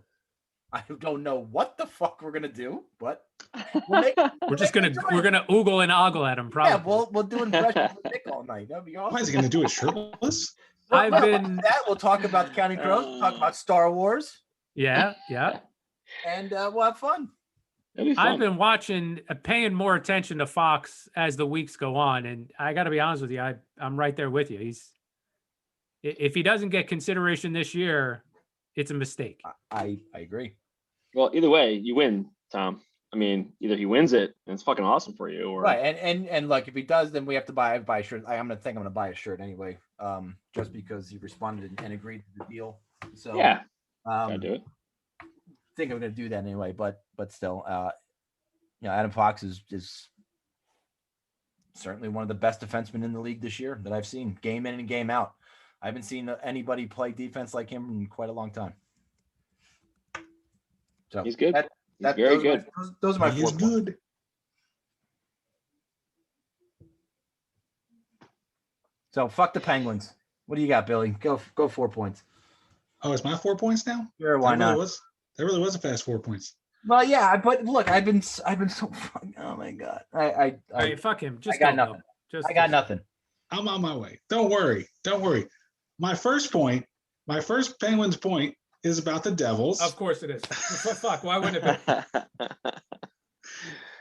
I don't know what the fuck we're gonna do, but we're gonna oogle and ogle at him. Probably. yeah, we'll do impressions of Nick all night. That'd be awesome. Why is he going to do it shirtless? I've been. that. We'll talk about County Crows. Talk about Star Wars, Yeah. and we'll have fun. That'd be fun. I've been paying more attention to Fox as the weeks go on, and I got to be honest with you, I'm right there with you. If he doesn't get consideration this year, it's a mistake. I agree. Oh, Well, either way, you win, Tom. I mean, either he wins it and it's fucking awesome for you, or Right, and look, if he does, then we have to buy a shirt. I'm gonna buy a shirt anyway, just because he responded and agreed to the deal. So yeah, gotta do it. think I'm gonna do that anyway. But still, Adam Fox is certainly one of the best defensemen in the league this year that I've seen, game in and game out. I haven't seen anybody play defense like him in quite a long time. So He's good. He's That, very those are my- good. those are my He 4 is points. good. So fuck the Penguins. What do you got, Billy? Go 4 points. Oh, it's my 4 points now? Sure, why not? That really was a fast 4 points. Well, yeah, but look, I've been so fucking. Oh my god, All right, fuck him. Just I got don't go. nothing. Just I got nothing. I'm on my way. Don't worry. My first Penguins point is about the Devils. Of course it is. Fuck. Why wouldn't it be?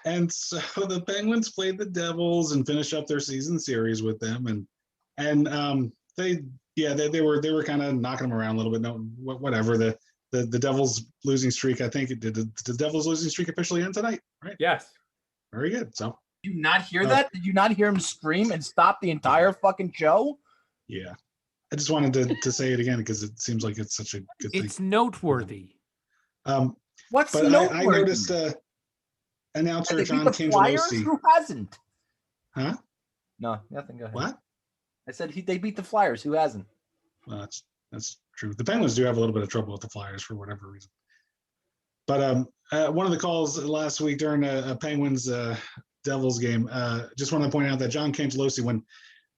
And so the Penguins played the Devils and finished up their season series with them, and they were kind of knocking them around a little bit. No, whatever. The Devils losing streak. I think the Devils losing streak officially end tonight, right? Yes. Very good. So Did you not hear that? Did you not hear him scream and stop the entire fucking show? yeah, I just wanted to say it again because it seems like it's such a good thing. It's noteworthy. What's But I noteworthy? noticed announcer They beat John the Flyers? Cangelosi. Who hasn't? Huh? No, nothing. Go ahead. What? I said they beat the Flyers. Who hasn't? Well, that's true. The Penguins do have a little bit of trouble with the Flyers for whatever reason. But one of the calls last week during a Penguins Devils game, just want to point out that John Cangelosi,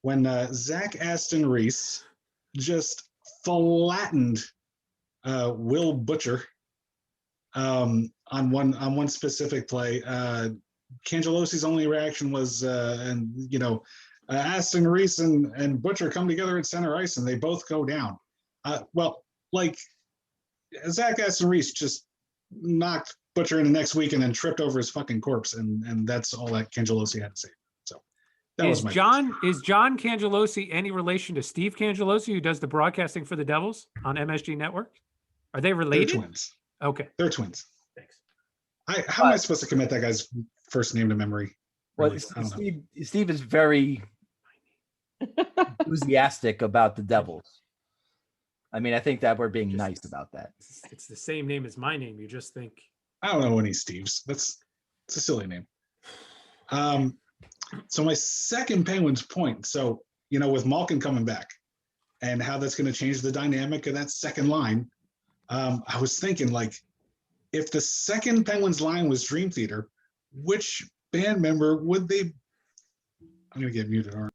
when Zach Aston Reese just flattened Will Butcher on one specific play, Cangelosi's only reaction was, Aston Reese and Butcher come together at center ice and they both go down. Zach Aston Reese just knocked Butcher in the next week and then tripped over his fucking corpse, and that's all that Cangelosi had to say. So that was my John Cangelosi any relation to Steve Cangelosi, who does the broadcasting for the Devils on MSG Network? Are they They're related? twins. Okay. They're twins. Thanks. How am I supposed to commit that guy's first name to memory? Well, Really? I don't know. Steve is very enthusiastic about the Devils. I mean, I think that we're being nice about that. It's the same name as my name. You just think. I don't know any Steves. It's a silly name. So my second Penguins point. So, with Malkin coming back and how that's going to change the dynamic of that second line. I was thinking, if the second Penguins line was Dream Theater, which band member would they? I'm going to get muted. Aren't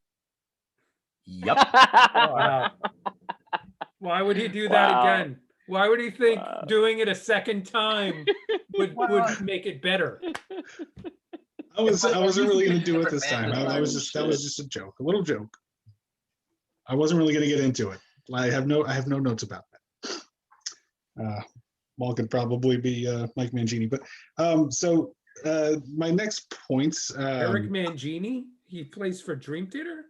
Yep. Wow. Why would he do that Wow. again? Why would he think Wow. doing it a second time would make it better? I wasn't really going to do it this Different time. band. That was just a joke, a little joke. I wasn't really going to get into it. I have no notes about that. Maul could probably be Mike Mangini. But my next points. Eric Mangini, he plays for Dream Theater.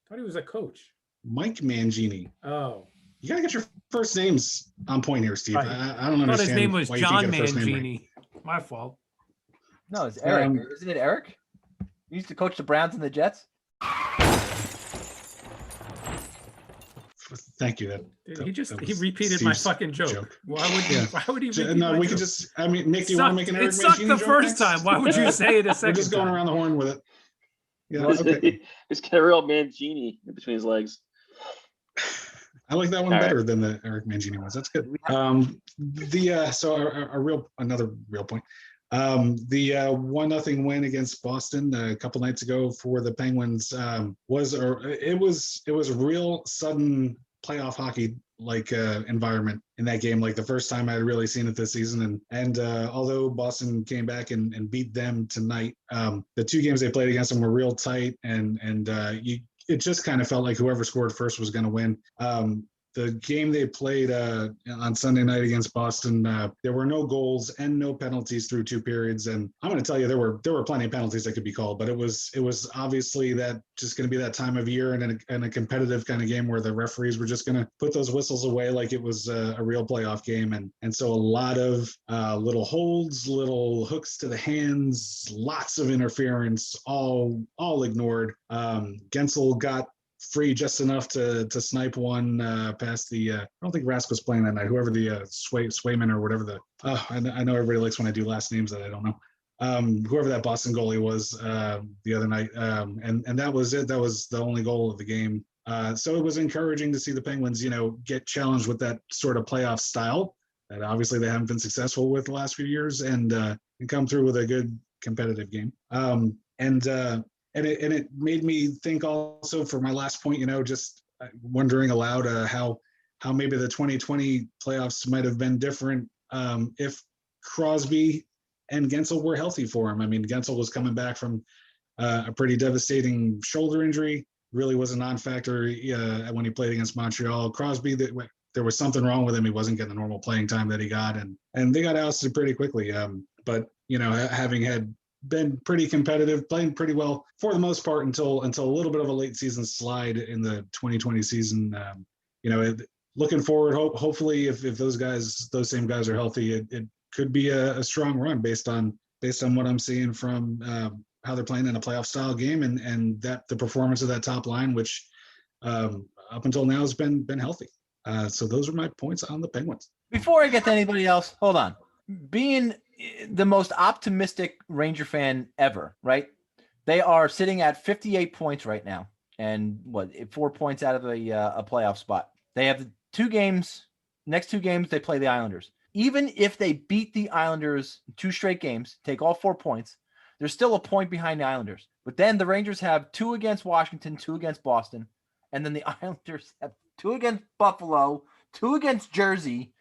Thought he was a coach. Mike Mangini. Oh, You gotta get your first names on point here, Steve. Right. I don't I thought understand. his name was why you can't John get a first name right. Mangini. My fault. No, it's Eric. Um, Isn't it Eric? He used to coach the Browns and the Jets. Thank you. He was repeated my Steve's fucking joke. Why would Yeah. Why would he repeat No, my we could joke? just. I mean, Nick, do you want to make an Eric It sucked Mangini the joke first next? time. Why would you say it a We're second just going time? around the horn with it. Yeah. Okay. He's got a real Mangini in between his legs. I like that one All right. better than the Eric Mangini ones. That's good. So another real point. The 1-0 win against Boston a couple nights ago for the Penguins was a real sudden playoff hockey environment in that game. Like the first time I had really seen it this season. And although Boston came back and beat them tonight, the two games they played against them were real tight, and it just kind of felt like whoever scored first was going to win. The game they played on Sunday night against Boston, there were no goals and no penalties through 2 periods. And I'm going to tell you, there were plenty of penalties that could be called, but it was obviously that just going to be that time of year and a competitive kind of game where the referees were just going to put those whistles away like it was a real playoff game. And so a lot of little holds, little hooks to the hands, lots of interference, all ignored. Gensel got free just enough to snipe one past the I don't think Rask was playing that night, whoever the Swayman or whatever I know everybody likes when I do last names that I don't know, whoever that Boston goalie was the other night, and that was it. That was the only goal of the game. So it was encouraging to see the Penguins get challenged with that sort of playoff style that obviously they haven't been successful with the last few years, and come through with a good competitive game. And it made me think also for my last point, just wondering aloud how maybe the 2020 playoffs might have been different if Crosby and Gensel were healthy for him. I mean, Gensel was coming back from a pretty devastating shoulder injury, really was a non-factor when he played against Montreal. Crosby, there was something wrong with him. He wasn't getting the normal playing time that he got, and they got ousted pretty quickly. But having been pretty competitive, playing pretty well for the most part until a little bit of a late season slide in the 2020 season. Looking forward, hopefully if those same guys are healthy, it could be a strong run based on what I'm seeing from how they're playing in a playoff style game and that the performance of that top line, which up until now has been healthy. So those are my points on the Penguins. Before I get to anybody else, hold on. Being the most optimistic Ranger fan ever, right? They are sitting at 58 points right now, and 4 points out of a playoff spot. They have next 2 games they play the Islanders. Even if they beat the Islanders 2 straight games, take all 4 points, they're still a point behind the Islanders. But then the Rangers have 2 against Washington, 2 against Boston, and then the Islanders have 2 against Buffalo, 2 against Jersey,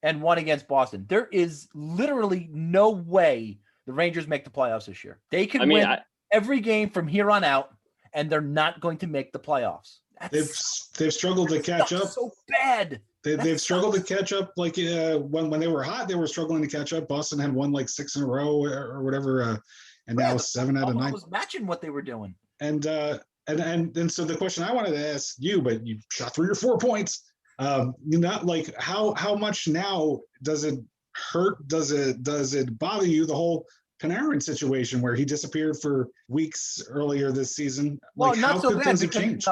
and 1 against Boston. There is literally no way the Rangers make the playoffs this year. They can win every game from here on out, and they're not going to make the playoffs. They've struggled to catch up. So bad. They've struggled to catch up. Like when they were hot, they were struggling to catch up. Boston had won 6 in a row or whatever, and now 7 out of 9. Was matching what they were doing. And so the question I wanted to ask you, but you shot 3 or 4 points. How much now does it hurt? Does it bother you, the whole Panarin situation where he disappeared for weeks earlier this season? Well, not how so could bad things have because changed?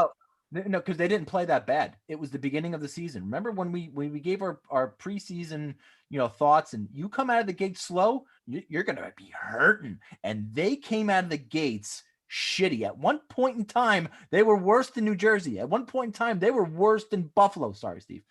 No, because they didn't play that bad. It was the beginning of the season. Remember when we gave our preseason thoughts, and you come out of the gate slow, you're gonna be hurting. And they came out of the gates shitty. At one point in time, they were worse than New Jersey. At one point in time, they were worse than Buffalo. Sorry, Steve.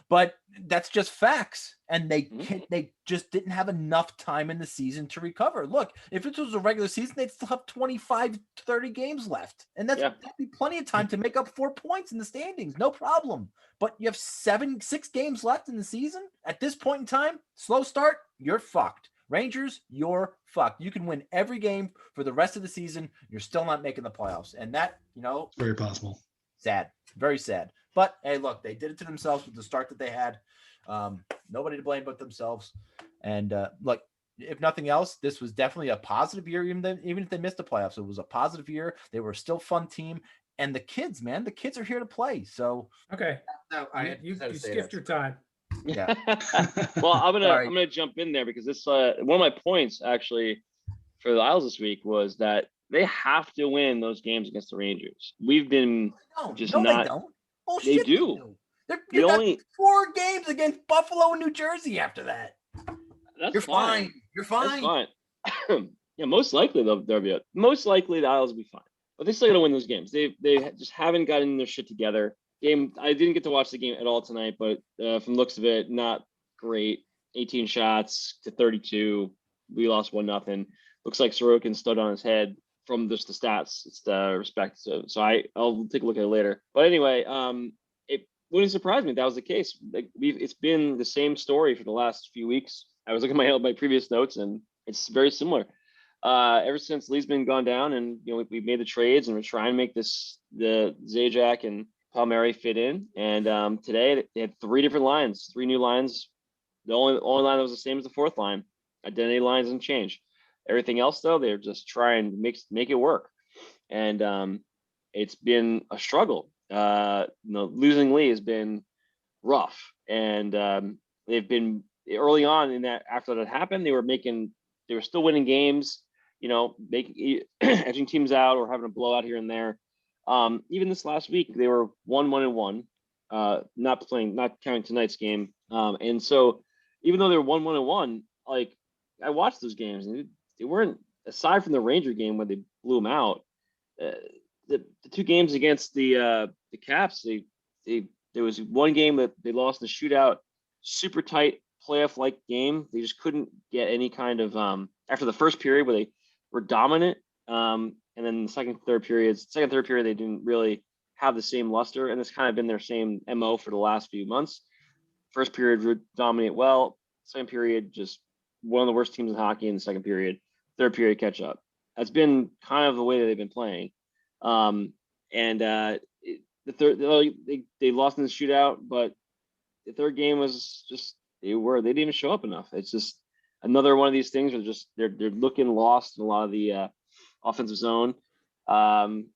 But that's just facts. And they just didn't have enough time in the season to recover. Look, if it was a regular season, they'd still have 25, 30 games left. And that'd be plenty of time to make up 4 points in the standings. No problem. But you have 6 games left in the season. At this point in time, slow start, you're fucked. Rangers, you're fucked. You can win every game for the rest of the season. You're still not making the playoffs. And that, Very possible. Sad. Very sad. But hey, look, they did it to themselves with the start that they had. Nobody to blame but themselves. And look, if nothing else, this was definitely a positive year. Even if they missed the playoffs, it was a positive year. They were still a fun team. And the kids, man, the kids are here to play. So Okay. no, You skipped your time. Yeah. Well, I'm Sorry. gonna jump in there because this one of my points actually for the Isles this week was that they have to win those games against the Rangers. We've been just they not. don't. Bullshit, They do. They The got only 4 games against Buffalo and New Jersey after that. that's You're fine. You're That's fine. fine. Yeah, most likely they'll be. Most likely the Isles will be fine, but they still got to win those games. They just haven't gotten their shit together. Game. I didn't get to watch the game at all tonight, but from the looks of it, not great. 18 shots to 32. We lost 1-0. Looks like Sorokin stood on his head from just the stats. It's the respect. So I'll take a look at it later. But anyway, it wouldn't surprise me if that was the case. Like it's been the same story for the last few weeks. I was looking at my previous notes, and it's very similar. Ever since Lee's been gone down, and we made the trades, and we're trying to make the Zajac and Palmieri fit in. And today they had 3 different lines, 3 new lines. The only line that was the same as the 4th line. Identity line doesn't change. Everything else, though, they're just trying to make it work. And it's been a struggle. Losing Lee has been rough. And they've been early on in that, after that happened, they were still winning games, making edging teams out or having a blowout here and there. Even this last week, they were 1-1-1, not counting tonight's game. And so even though they're 1-1-1, like I watched those games and they weren't, aside from the Ranger game where they blew them out, the 2 games against the Caps, there was one game that they lost in the shootout, super tight playoff-like game. They just couldn't get any kind of after the first period where they were dominant, and then the second, third period, they didn't really have the same luster, and it's kind of been their same MO for the last few months. First period would dominate well. Second period, just one of the worst teams in hockey in the second period. Third period, catch up. That's been kind of the way that they've been playing. The third, they lost in the shootout, but the third game was just they didn't even show up enough. It's just another one of these things where they're looking lost in a lot of the offensive zone,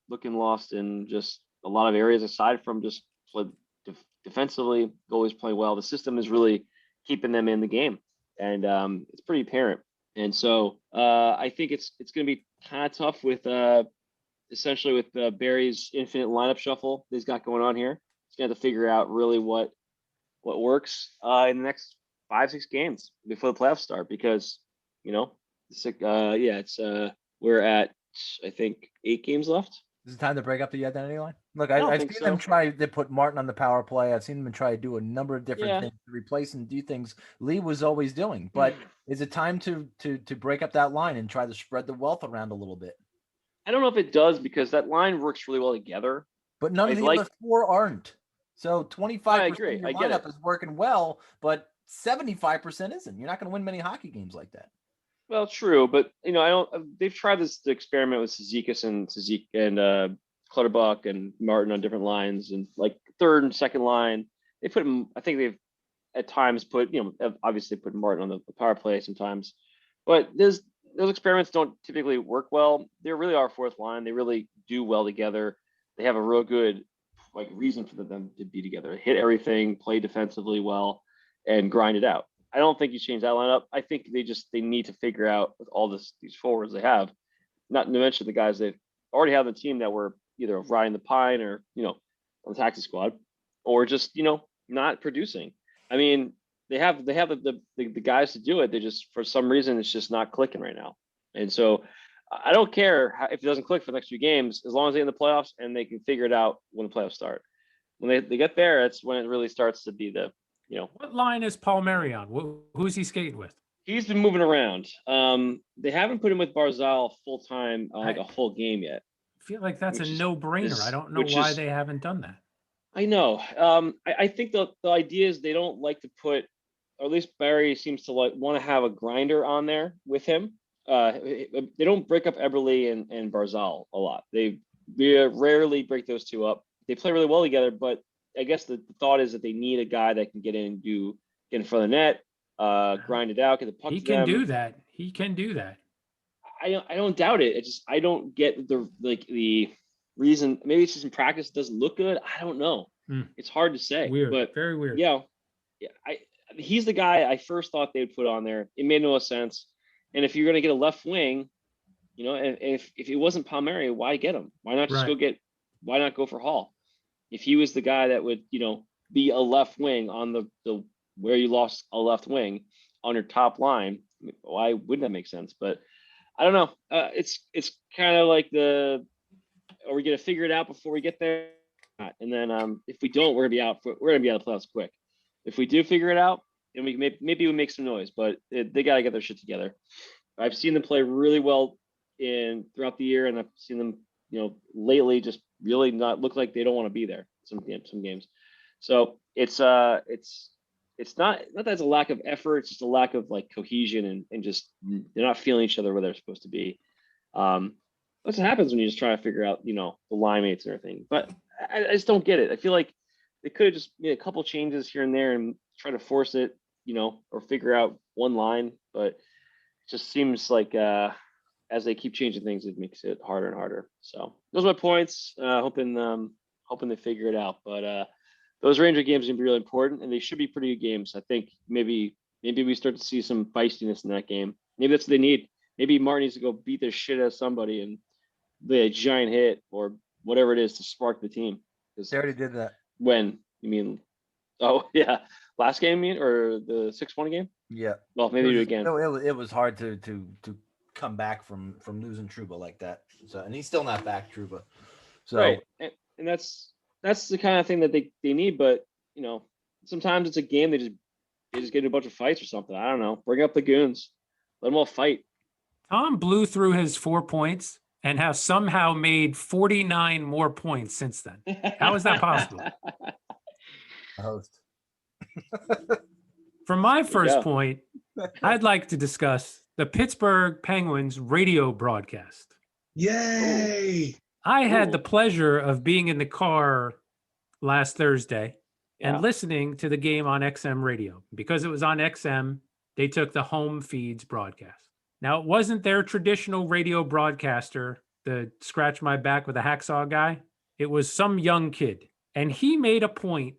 looking lost in just a lot of areas aside from just defensively. Goalies play well. The system is really keeping them in the game, and it's pretty apparent. And so I think it's going to be kind of tough with essentially with Barry's infinite lineup shuffle that he's got going on here. He's going to have to figure out really what works in the next 5-6 games before the playoffs start, because we're at I think 8 games left. Is it time to break up the identity line? Look, I don't I've think seen so. them try to put Martin on the power play. I've seen them try to do a number of different things to replace and do things Lee was always doing. But is it time to break up that line and try to spread the wealth around a little bit? I don't know if it does, because that line works really well together. But none of the other 4 aren't. So 25% of your lineup is working well, but 75% isn't. You're not going to win many hockey games like that. Well, true, but they've tried this experiment with Cizikas and Clutterbuck and Martin on different lines, and like third and second line. They put him. I think they've at times put obviously put Martin on the power play sometimes, but those experiments don't typically work well. They really are 4th line. They really do well together. They have a real good reason for them to be together. Hit everything, play defensively well, and grind it out. I don't think you change that lineup. I think they need to figure out with all these forwards they have, not to mention the guys they've already have on the team that were either riding the pine or on the taxi squad, or just not producing. I mean, they have the guys to do it. They just, for some reason, it's just not clicking right now. And so I don't care if it doesn't click for the next few games, as long as they're in the playoffs and they can figure it out when the playoffs start. When they get there, it's when it really starts to be the What line is Palmieri on? Who's he skating with? He's been moving around. They haven't put him with Barzal full time, a full game yet. I feel like that's a no-brainer. I don't know why they haven't done that. I know. I think the idea is they don't like to put, or at least Barry seems to want to have a grinder on there with him. They don't break up Eberle and Barzal a lot. They rarely break those two up. They play really well together, but I guess the thought is that they need a guy that can get in front of the net, grind it out, get the puck. He to can them. do that. He can do that. I don't doubt it. I don't get the reason. Maybe it's just in practice it doesn't look good. I don't know. It's hard to say. Weird. But Very weird. yeah, he's the guy I first thought they'd put on there. It made no sense. And if you're gonna get a left wing, and if it wasn't Palmieri, why get him? Why not just why not go for Hall? If he was the guy that would, be a left wing on the where you lost a left wing on your top line, why wouldn't that make sense? But I don't know. It's kind of like are we gonna figure it out before we get there? And then if we don't, we're gonna be out of the playoffs quick. If we do figure it out, and maybe we make some noise, but they gotta get their shit together. I've seen them play really well throughout the year, and I've seen them, lately just really not look like they don't want to be there. Some games. So it's not that it's a lack of effort, it's just a lack of like cohesion and just they're not feeling each other where they're supposed to be. That's what happens when you just try to figure out, the line mates and everything. But I just don't get it. I feel like they could have just made a couple changes here and there and try to force it, or figure out one line. But it just seems like as they keep changing things, it makes it harder and harder. So those are my points. Hoping they figure it out. But those Ranger games are gonna be really important, and they should be pretty good games. I think maybe we start to see some feistiness in that game. Maybe that's what they need. Maybe Martin needs to go beat the shit out of somebody and lay a giant hit or whatever it is to spark the team. They already did that. When you mean? Oh yeah, last game or the 6-1 game? Yeah. Well, maybe do it again. No, it was hard to come back from losing Trouba like that. So, and he's still not back, Trouba. So right, and that's the kind of thing that they need. But sometimes it's a game they just get in a bunch of fights or something. I don't know. Bring up the goons, let them all fight. Tom blew through his 4 points and has somehow made 49 more points since then. How is that possible? host. For my first point, I'd like to discuss the Pittsburgh Penguins radio broadcast. Yay! I had the pleasure of being in the car last Thursday and listening to the game on XM radio. Because it was on XM, they took the home feeds broadcast. Now, it wasn't their traditional radio broadcaster, the scratch my back with a hacksaw guy. It was some young kid. And he made a point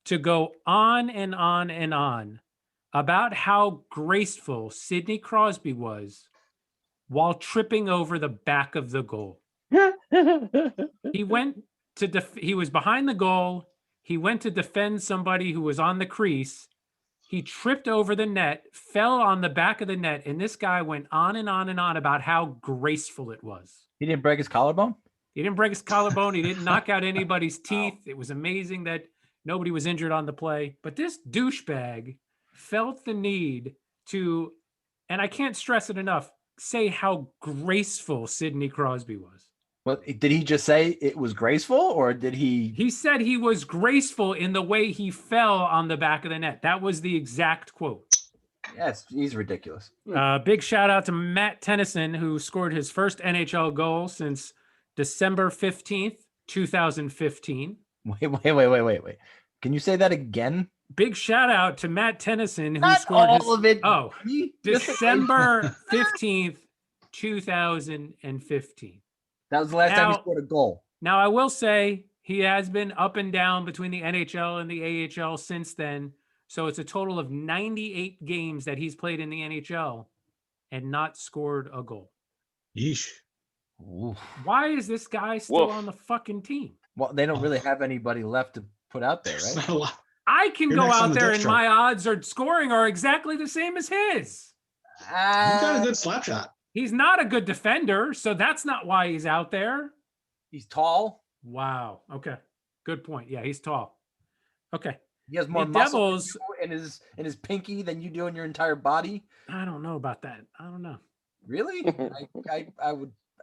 to go on and on and on about how graceful Sidney Crosby was while tripping over the back of the goal. He went to he was behind the goal. He went to defend somebody who was on the crease. He tripped over the net, fell on the back of the net, and this guy went on and on and on about how graceful it was. He didn't break his collarbone? He didn't break his collarbone. He didn't knock out anybody's teeth. It was amazing that nobody was injured on the play. But this douchebag felt the need to, and I can't stress it enough, say how graceful Sidney Crosby was. Well, did he just say it was graceful, or did he? He said he was graceful in the way he fell on the back of the net. That was the exact quote. Yes, he's ridiculous. Big shout out to Matt Tennyson, who scored his first NHL goal since December 15th, 2015. Wait. Can you say that again? Big shout out to Matt Tennyson, who Not scored all of it. Oh, December 15th, 2015. That was the last time he scored a goal. Now, I will say he has been up and down between the NHL and the AHL since then. So it's a total of 98 games that he's played in the NHL and not scored a goal. Yeesh. Oof. Why is this guy still on the fucking team? Well, they don't really have anybody left to put out there, There's right? not a lot. I can You're go next on out the there depth and chart. my odds are scoring are exactly the same as his. You got a good slap shot. He's not a good defender, so that's not why he's out there. He's tall. Wow. Okay. Good point. Yeah, he's tall. Okay. He has more The muscle Devils- in his pinky than you do in your entire body. I don't know about that. I don't know. Really? I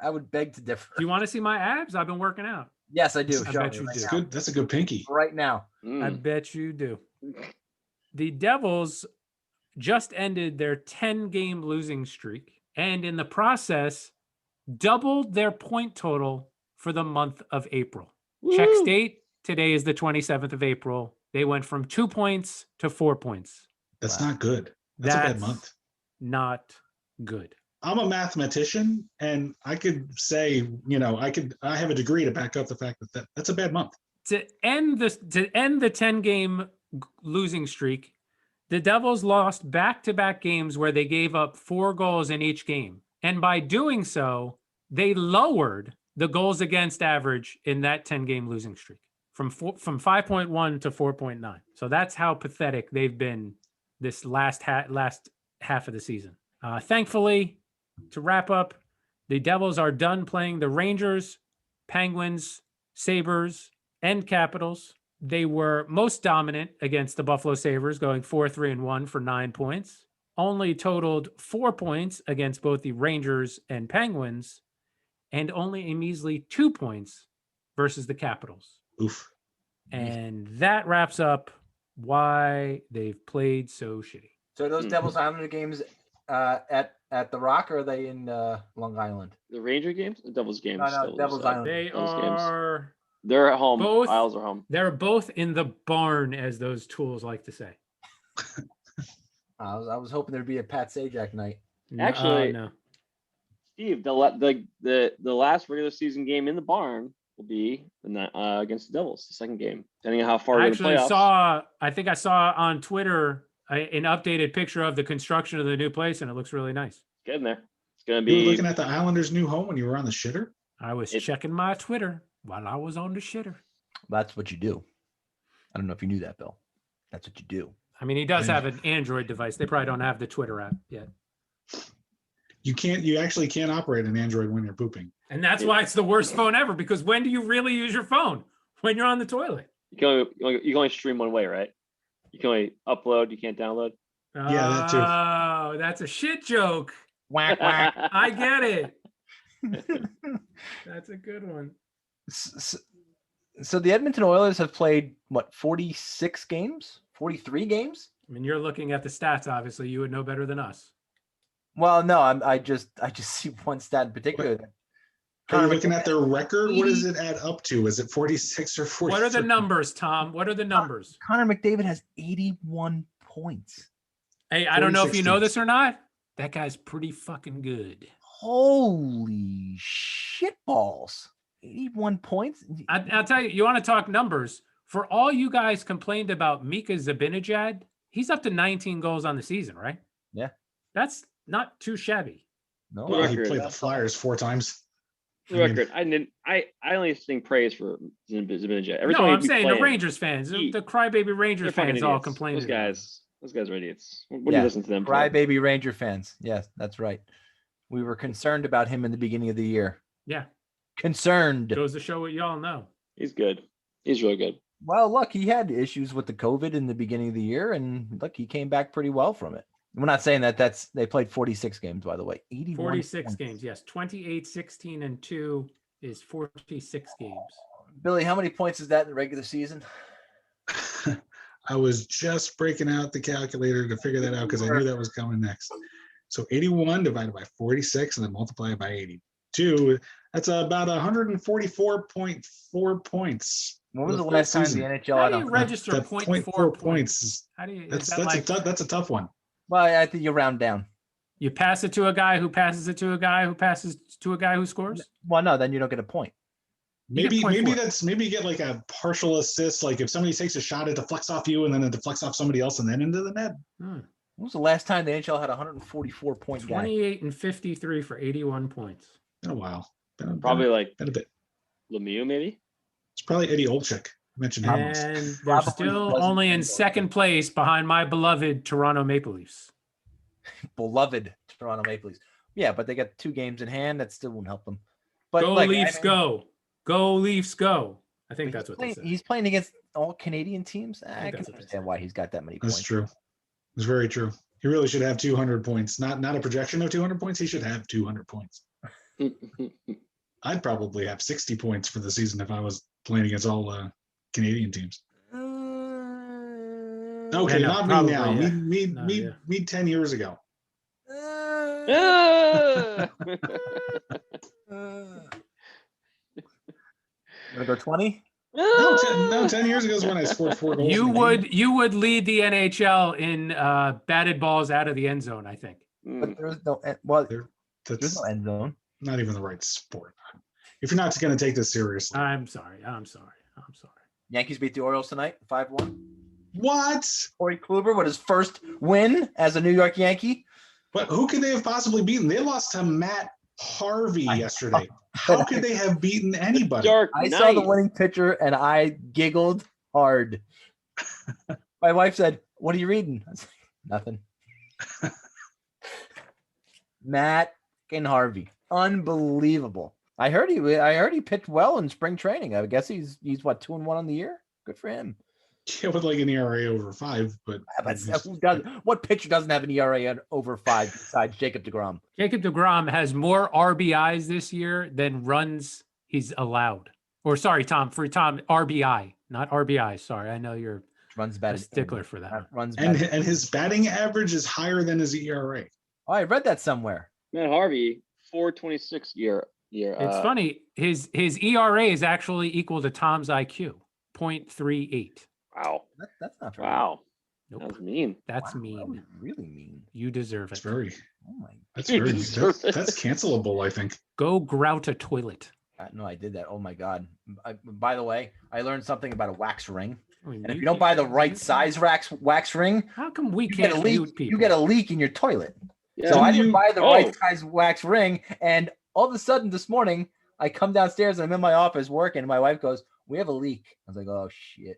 would beg to differ. Do you want to see my abs? I've been working out. Yes, I do. I Show bet me you right do. now. Good. That's a good pinky. Right now. I bet you do. The Devils just ended their 10-game losing streak and in the process doubled their point total for the month of April. Check state, today is the 27th of April, they went from 2 points to 4 points. That's Wow. not good. That's a bad month. Not good. I'm a mathematician, and I could say, I have a degree to back up the fact that that's a bad month. To end the 10-game losing streak, the Devils lost back-to-back games where they gave up 4 goals in each game. And by doing so, they lowered the goals against average in that 10-game losing streak from 5.1 to 4.9. So that's how pathetic they've been this last half of the season. Thankfully, to wrap up, the Devils are done playing the Rangers, Penguins, Sabres, and Capitals. They were most dominant against the Buffalo Sabres, going 4-3-1 for 9 points. Only totaled 4 points against both the Rangers and Penguins, and only a measly 2 points versus the Capitals. Oof. And that wraps up why they've played so shitty. So those Devils Islander games at the Rock, or are they in Long Island? The Ranger games, the Devils games. No, Devils Island. They Those games. are They're at home. Both- Isles are home. they're both in the barn, as those tools like to say. I was hoping there'd be a Pat Sajak night. Actually, no. Steve, the last regular season game in the barn will be against the Devils, the second game, depending on how far I we're in actually the playoffs. I saw on Twitter an updated picture of the construction of the new place, and it looks really nice. Get in there. It's gonna You were be. looking at the Islanders' new home when you were on the shitter? I was It- checking my Twitter while I was on the shitter. That's what you do. I don't know if you knew that, Bill. That's what you do. I mean, he does I have an Android device. They probably don't have the Twitter app yet. You actually can't operate an Android when you're pooping. And that's why it's the worst phone ever, because when do you really use your phone? When you're on the toilet. You can only stream one way, right? You can only upload. You can't download. Yeah, that too. Oh, that's a shit joke. Whack whack. I get it. That's a good one. So the Edmonton Oilers have played what, 46 games, 43 games? I mean, you're looking at the stats. Obviously, you would know better than us. Well, no, I just see one stat in particular. Are you looking at their record? What does it add up to? Is it 46 or 43? What are the numbers, Tom? What are the numbers? Connor McDavid has 81 points. Hey, I don't know if you know 46 this or not. That guy's pretty fucking good. Holy shit balls. 81 points. I'll tell you, you want to talk numbers. For all you guys complained about Mika Zibanejad, he's up to 19 goals on the season, right? Yeah. That's not too shabby. No, Well, he record. played the Flyers 4 times. For the record, I only sing praise for Zibanejad. Every No, time I'm he's saying the playing, Rangers fans, he- the crybaby they're Rangers fucking fans all idiots. complained. Those guys are idiots. What do Yeah, you listen to them? for? Crybaby Ranger fans. Yes, that's right. We were concerned about him in the beginning of the year. Yeah, Concerned. goes to show what y'all know. He's good. He's really good. Well, look, he had issues with the COVID in the beginning of the year, and look, he came back pretty well from it. We're not saying that they played 46 games, by the way. 81 46 points. games, yes. 28, 16, and 2 is 46 games. Billy, how many points is that in the regular season? I was just breaking out the calculator to figure that out because I knew that was coming next. So 81 divided by 46 and then multiply it by 82. That's about 144.4 points. When was the for last time season. the NHL How had do you a register That 0.4 points is How do you? that's Is that like that's a tough one. Well, I think you round down. you pass it to a guy who passes it to a guy who passes to a guy who scores? Well, no, then you don't get a point. You get Maybe 0.4. maybe you get like a partial assist, like if somebody takes a shot, it deflects off you and then it deflects off somebody else and then into the net. Hmm. When was the last time the NHL had a 144 point guy? 28 and 53 for 81 points. Been a while. Probably like been a bit. Lemieux, maybe. It's probably Eddie Olczyk. I mentioned him. And they're Probably still doesn't only in think so. second place behind my beloved Toronto Maple Leafs. Beloved Toronto Maple Leafs. Yeah, but they got 2 games in hand. That still won't help them. But Go like, Leafs, go. Go Leafs, go. I think that's what they said. He's playing against all Canadian teams. I think can that's what they understand said. why he's got that many That's points. true. It's very true. He really should have 200 points. Not a projection of 200 points. He should have 200 points. I'd probably have 60 points for the season if I was playing against all Canadian teams. Okay, no, not probably, me now. yeah. No, Me yeah. 10 years ago. Ah! Gonna go 20? No, 10 years ago is when I scored 4 goals. You in a game. would lead the NHL in batted balls out of the end zone, I think. But there's no well, there's That's no end zone. not even the right sport. If you're not going to take this seriously. I'm sorry. Yankees beat the Orioles tonight, 5-1. What? Corey Kluber with his first win as a New York Yankee. But who could they have possibly beaten? They lost to Matt Harvey yesterday. How could they have beaten anybody? Dark I Knight. saw the winning pitcher and I giggled hard. My wife said, "What are you reading?" I was like, "Nothing." Matt and Harvey, unbelievable. I heard he pitched well in spring training. I guess he's what 2-1 on the year. Good for him. Yeah, with like an ERA over 5, but But who does? What pitcher doesn't have an ERA over 5 besides Jacob deGrom? Jacob deGrom has more RBIs this year than runs he's allowed. Or sorry, Tom, RBI, not RBI. Sorry, I know you're Runs a batted stickler for that. Runs and batted. his batting average is higher than his ERA. Oh, I read that somewhere. Matt Harvey, 426 year. It's funny. His ERA is actually equal to Tom's IQ, 0.38. Wow. That's not very Wow. Nope. That was mean. That's Wow, mean. that was really mean. You deserve That's it. Oh my! that's You very deserve it. that's cancelable, I think. Go grout a toilet. No, I did that. Oh my god! By the way, I learned something about a wax ring. I mean, And if you don't buy the right size wax ring, how come we you get a can't leak. mute people? You get a leak in your toilet. Yeah. So I Didn't didn't you- buy the Oh. right size wax ring, and all of a sudden this morning I come downstairs and I'm in my office working, and my wife goes, "We have a leak." I was like, "Oh shit,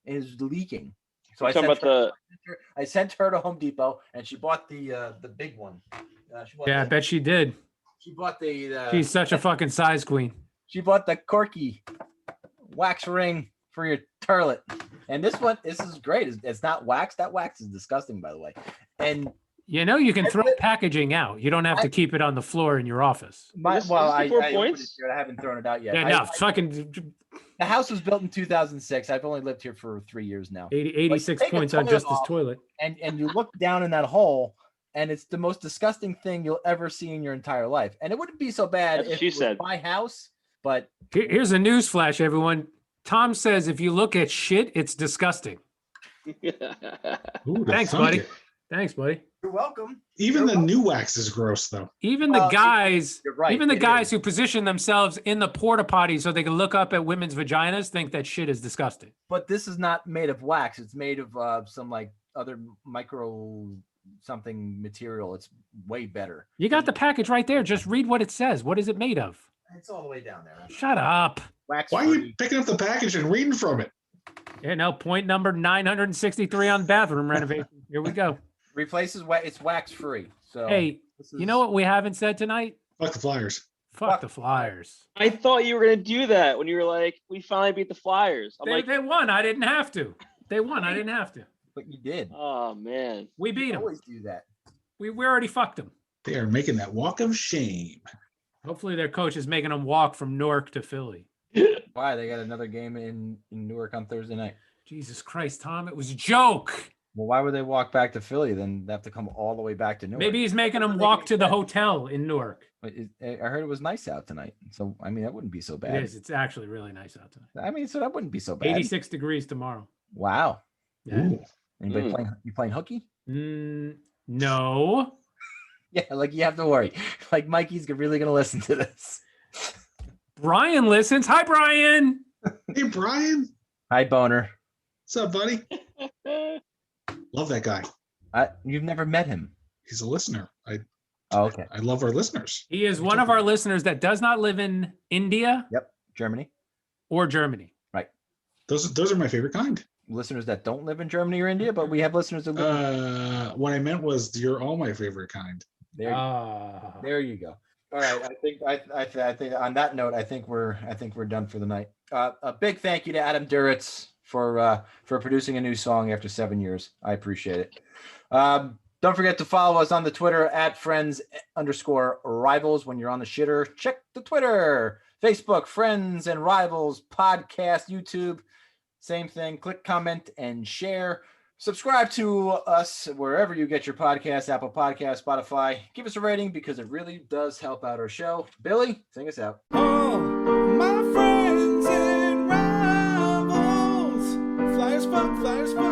it is leaking." So I Talking sent, about the I sent her to Home Depot, and she bought the big one. She bought Yeah, I the, bet she did. she bought the She's such a fucking size queen. she bought the Corky wax ring for your toilet. And this is great. It's not wax. That wax is disgusting, by the way. And You know, you can throw packaging out. You don't have to keep it on the floor in your office. my Is this well, the I 4 opened points? it here. I haven't thrown it out yet. Yeah, no, fucking The house was built in 2006. I've only lived here for 3 years now. 86 take a points on toilet just his off. toilet. And you look down in that hole, and it's the most disgusting thing you'll ever see in your entire life. And it wouldn't be so bad That's what if she it was said. my house, but Here's a news flash, everyone. Tom says if you look at shit, it's disgusting. Ooh, the Thanks, thunk buddy. it. Thanks, buddy. you're welcome. Even the new wax is gross, though. Even the Well, guys, you're right, even the it guys is. who position themselves in the porta potty so they can look up at women's vaginas think that shit is disgusting. But this is not made of wax. It's made of some like other micro something material. It's way better. You got the package right there. Just read what it says. What is it made of? It's all the way down there. Shut up. Wax Why are you free. picking up the package and reading from it? Yeah, no, point number 963 on bathroom renovation. Here we go. Replaces it's wax free. So Hey, this you know what we haven't said tonight? Fuck the Flyers. Fuck the Flyers. I thought you were gonna do that when you were like, "We finally beat the Flyers." I'm like, They won. I didn't have to. They won. I didn't have to. But you did. "Oh man." We beat You them. always do that. We already fucked them. They are making that walk of shame. Hopefully their coach is making them walk from Newark to Philly. Why? They got another game in Newark on Thursday night. Jesus Christ, Tom, it was a joke. Well, why would they walk back to Philly? Then they have to come all the way back to Newark. Maybe he's making them Doesn't walk make to any the sense. hotel in Newark. But I heard it was nice out tonight. So I mean, that wouldn't be so It bad. is. It's actually really nice out tonight. I mean, so that wouldn't be so bad. 86 degrees tomorrow. Wow. Yeah. Ooh. Anybody Mm. playing hooky? No. Yeah, like you have to worry. Like Mikey's really gonna listen to this. Brian listens. Hi, Brian. Hey, Brian. Hi, Boner. What's up, buddy? Love that guy. You've never met him. He's a listener. Oh, okay. I love our listeners. He is one of our listeners that does not live in India Yep. Germany. or Germany. Those are my favorite kind. Listeners that don't live in Germany or India, but we have listeners that live. What I meant was you're all my favorite kind. There, Ah. there you go. All right. I think on that note, I think we're done for the night. A big thank you to Adam Duritz for producing a new song after 7 years. I appreciate it. Don't forget to follow us on the Twitter at friends_rivals. When you're on the shitter, check the Twitter, Facebook, Friends and Rivals Podcast, YouTube. Same thing. Click, comment, and share. Subscribe to us wherever you get your podcasts, Apple Podcasts, Spotify. Give us a rating because it really does help out our show. Billy, sing us out. Oh, my friends in funk, Flyers funk.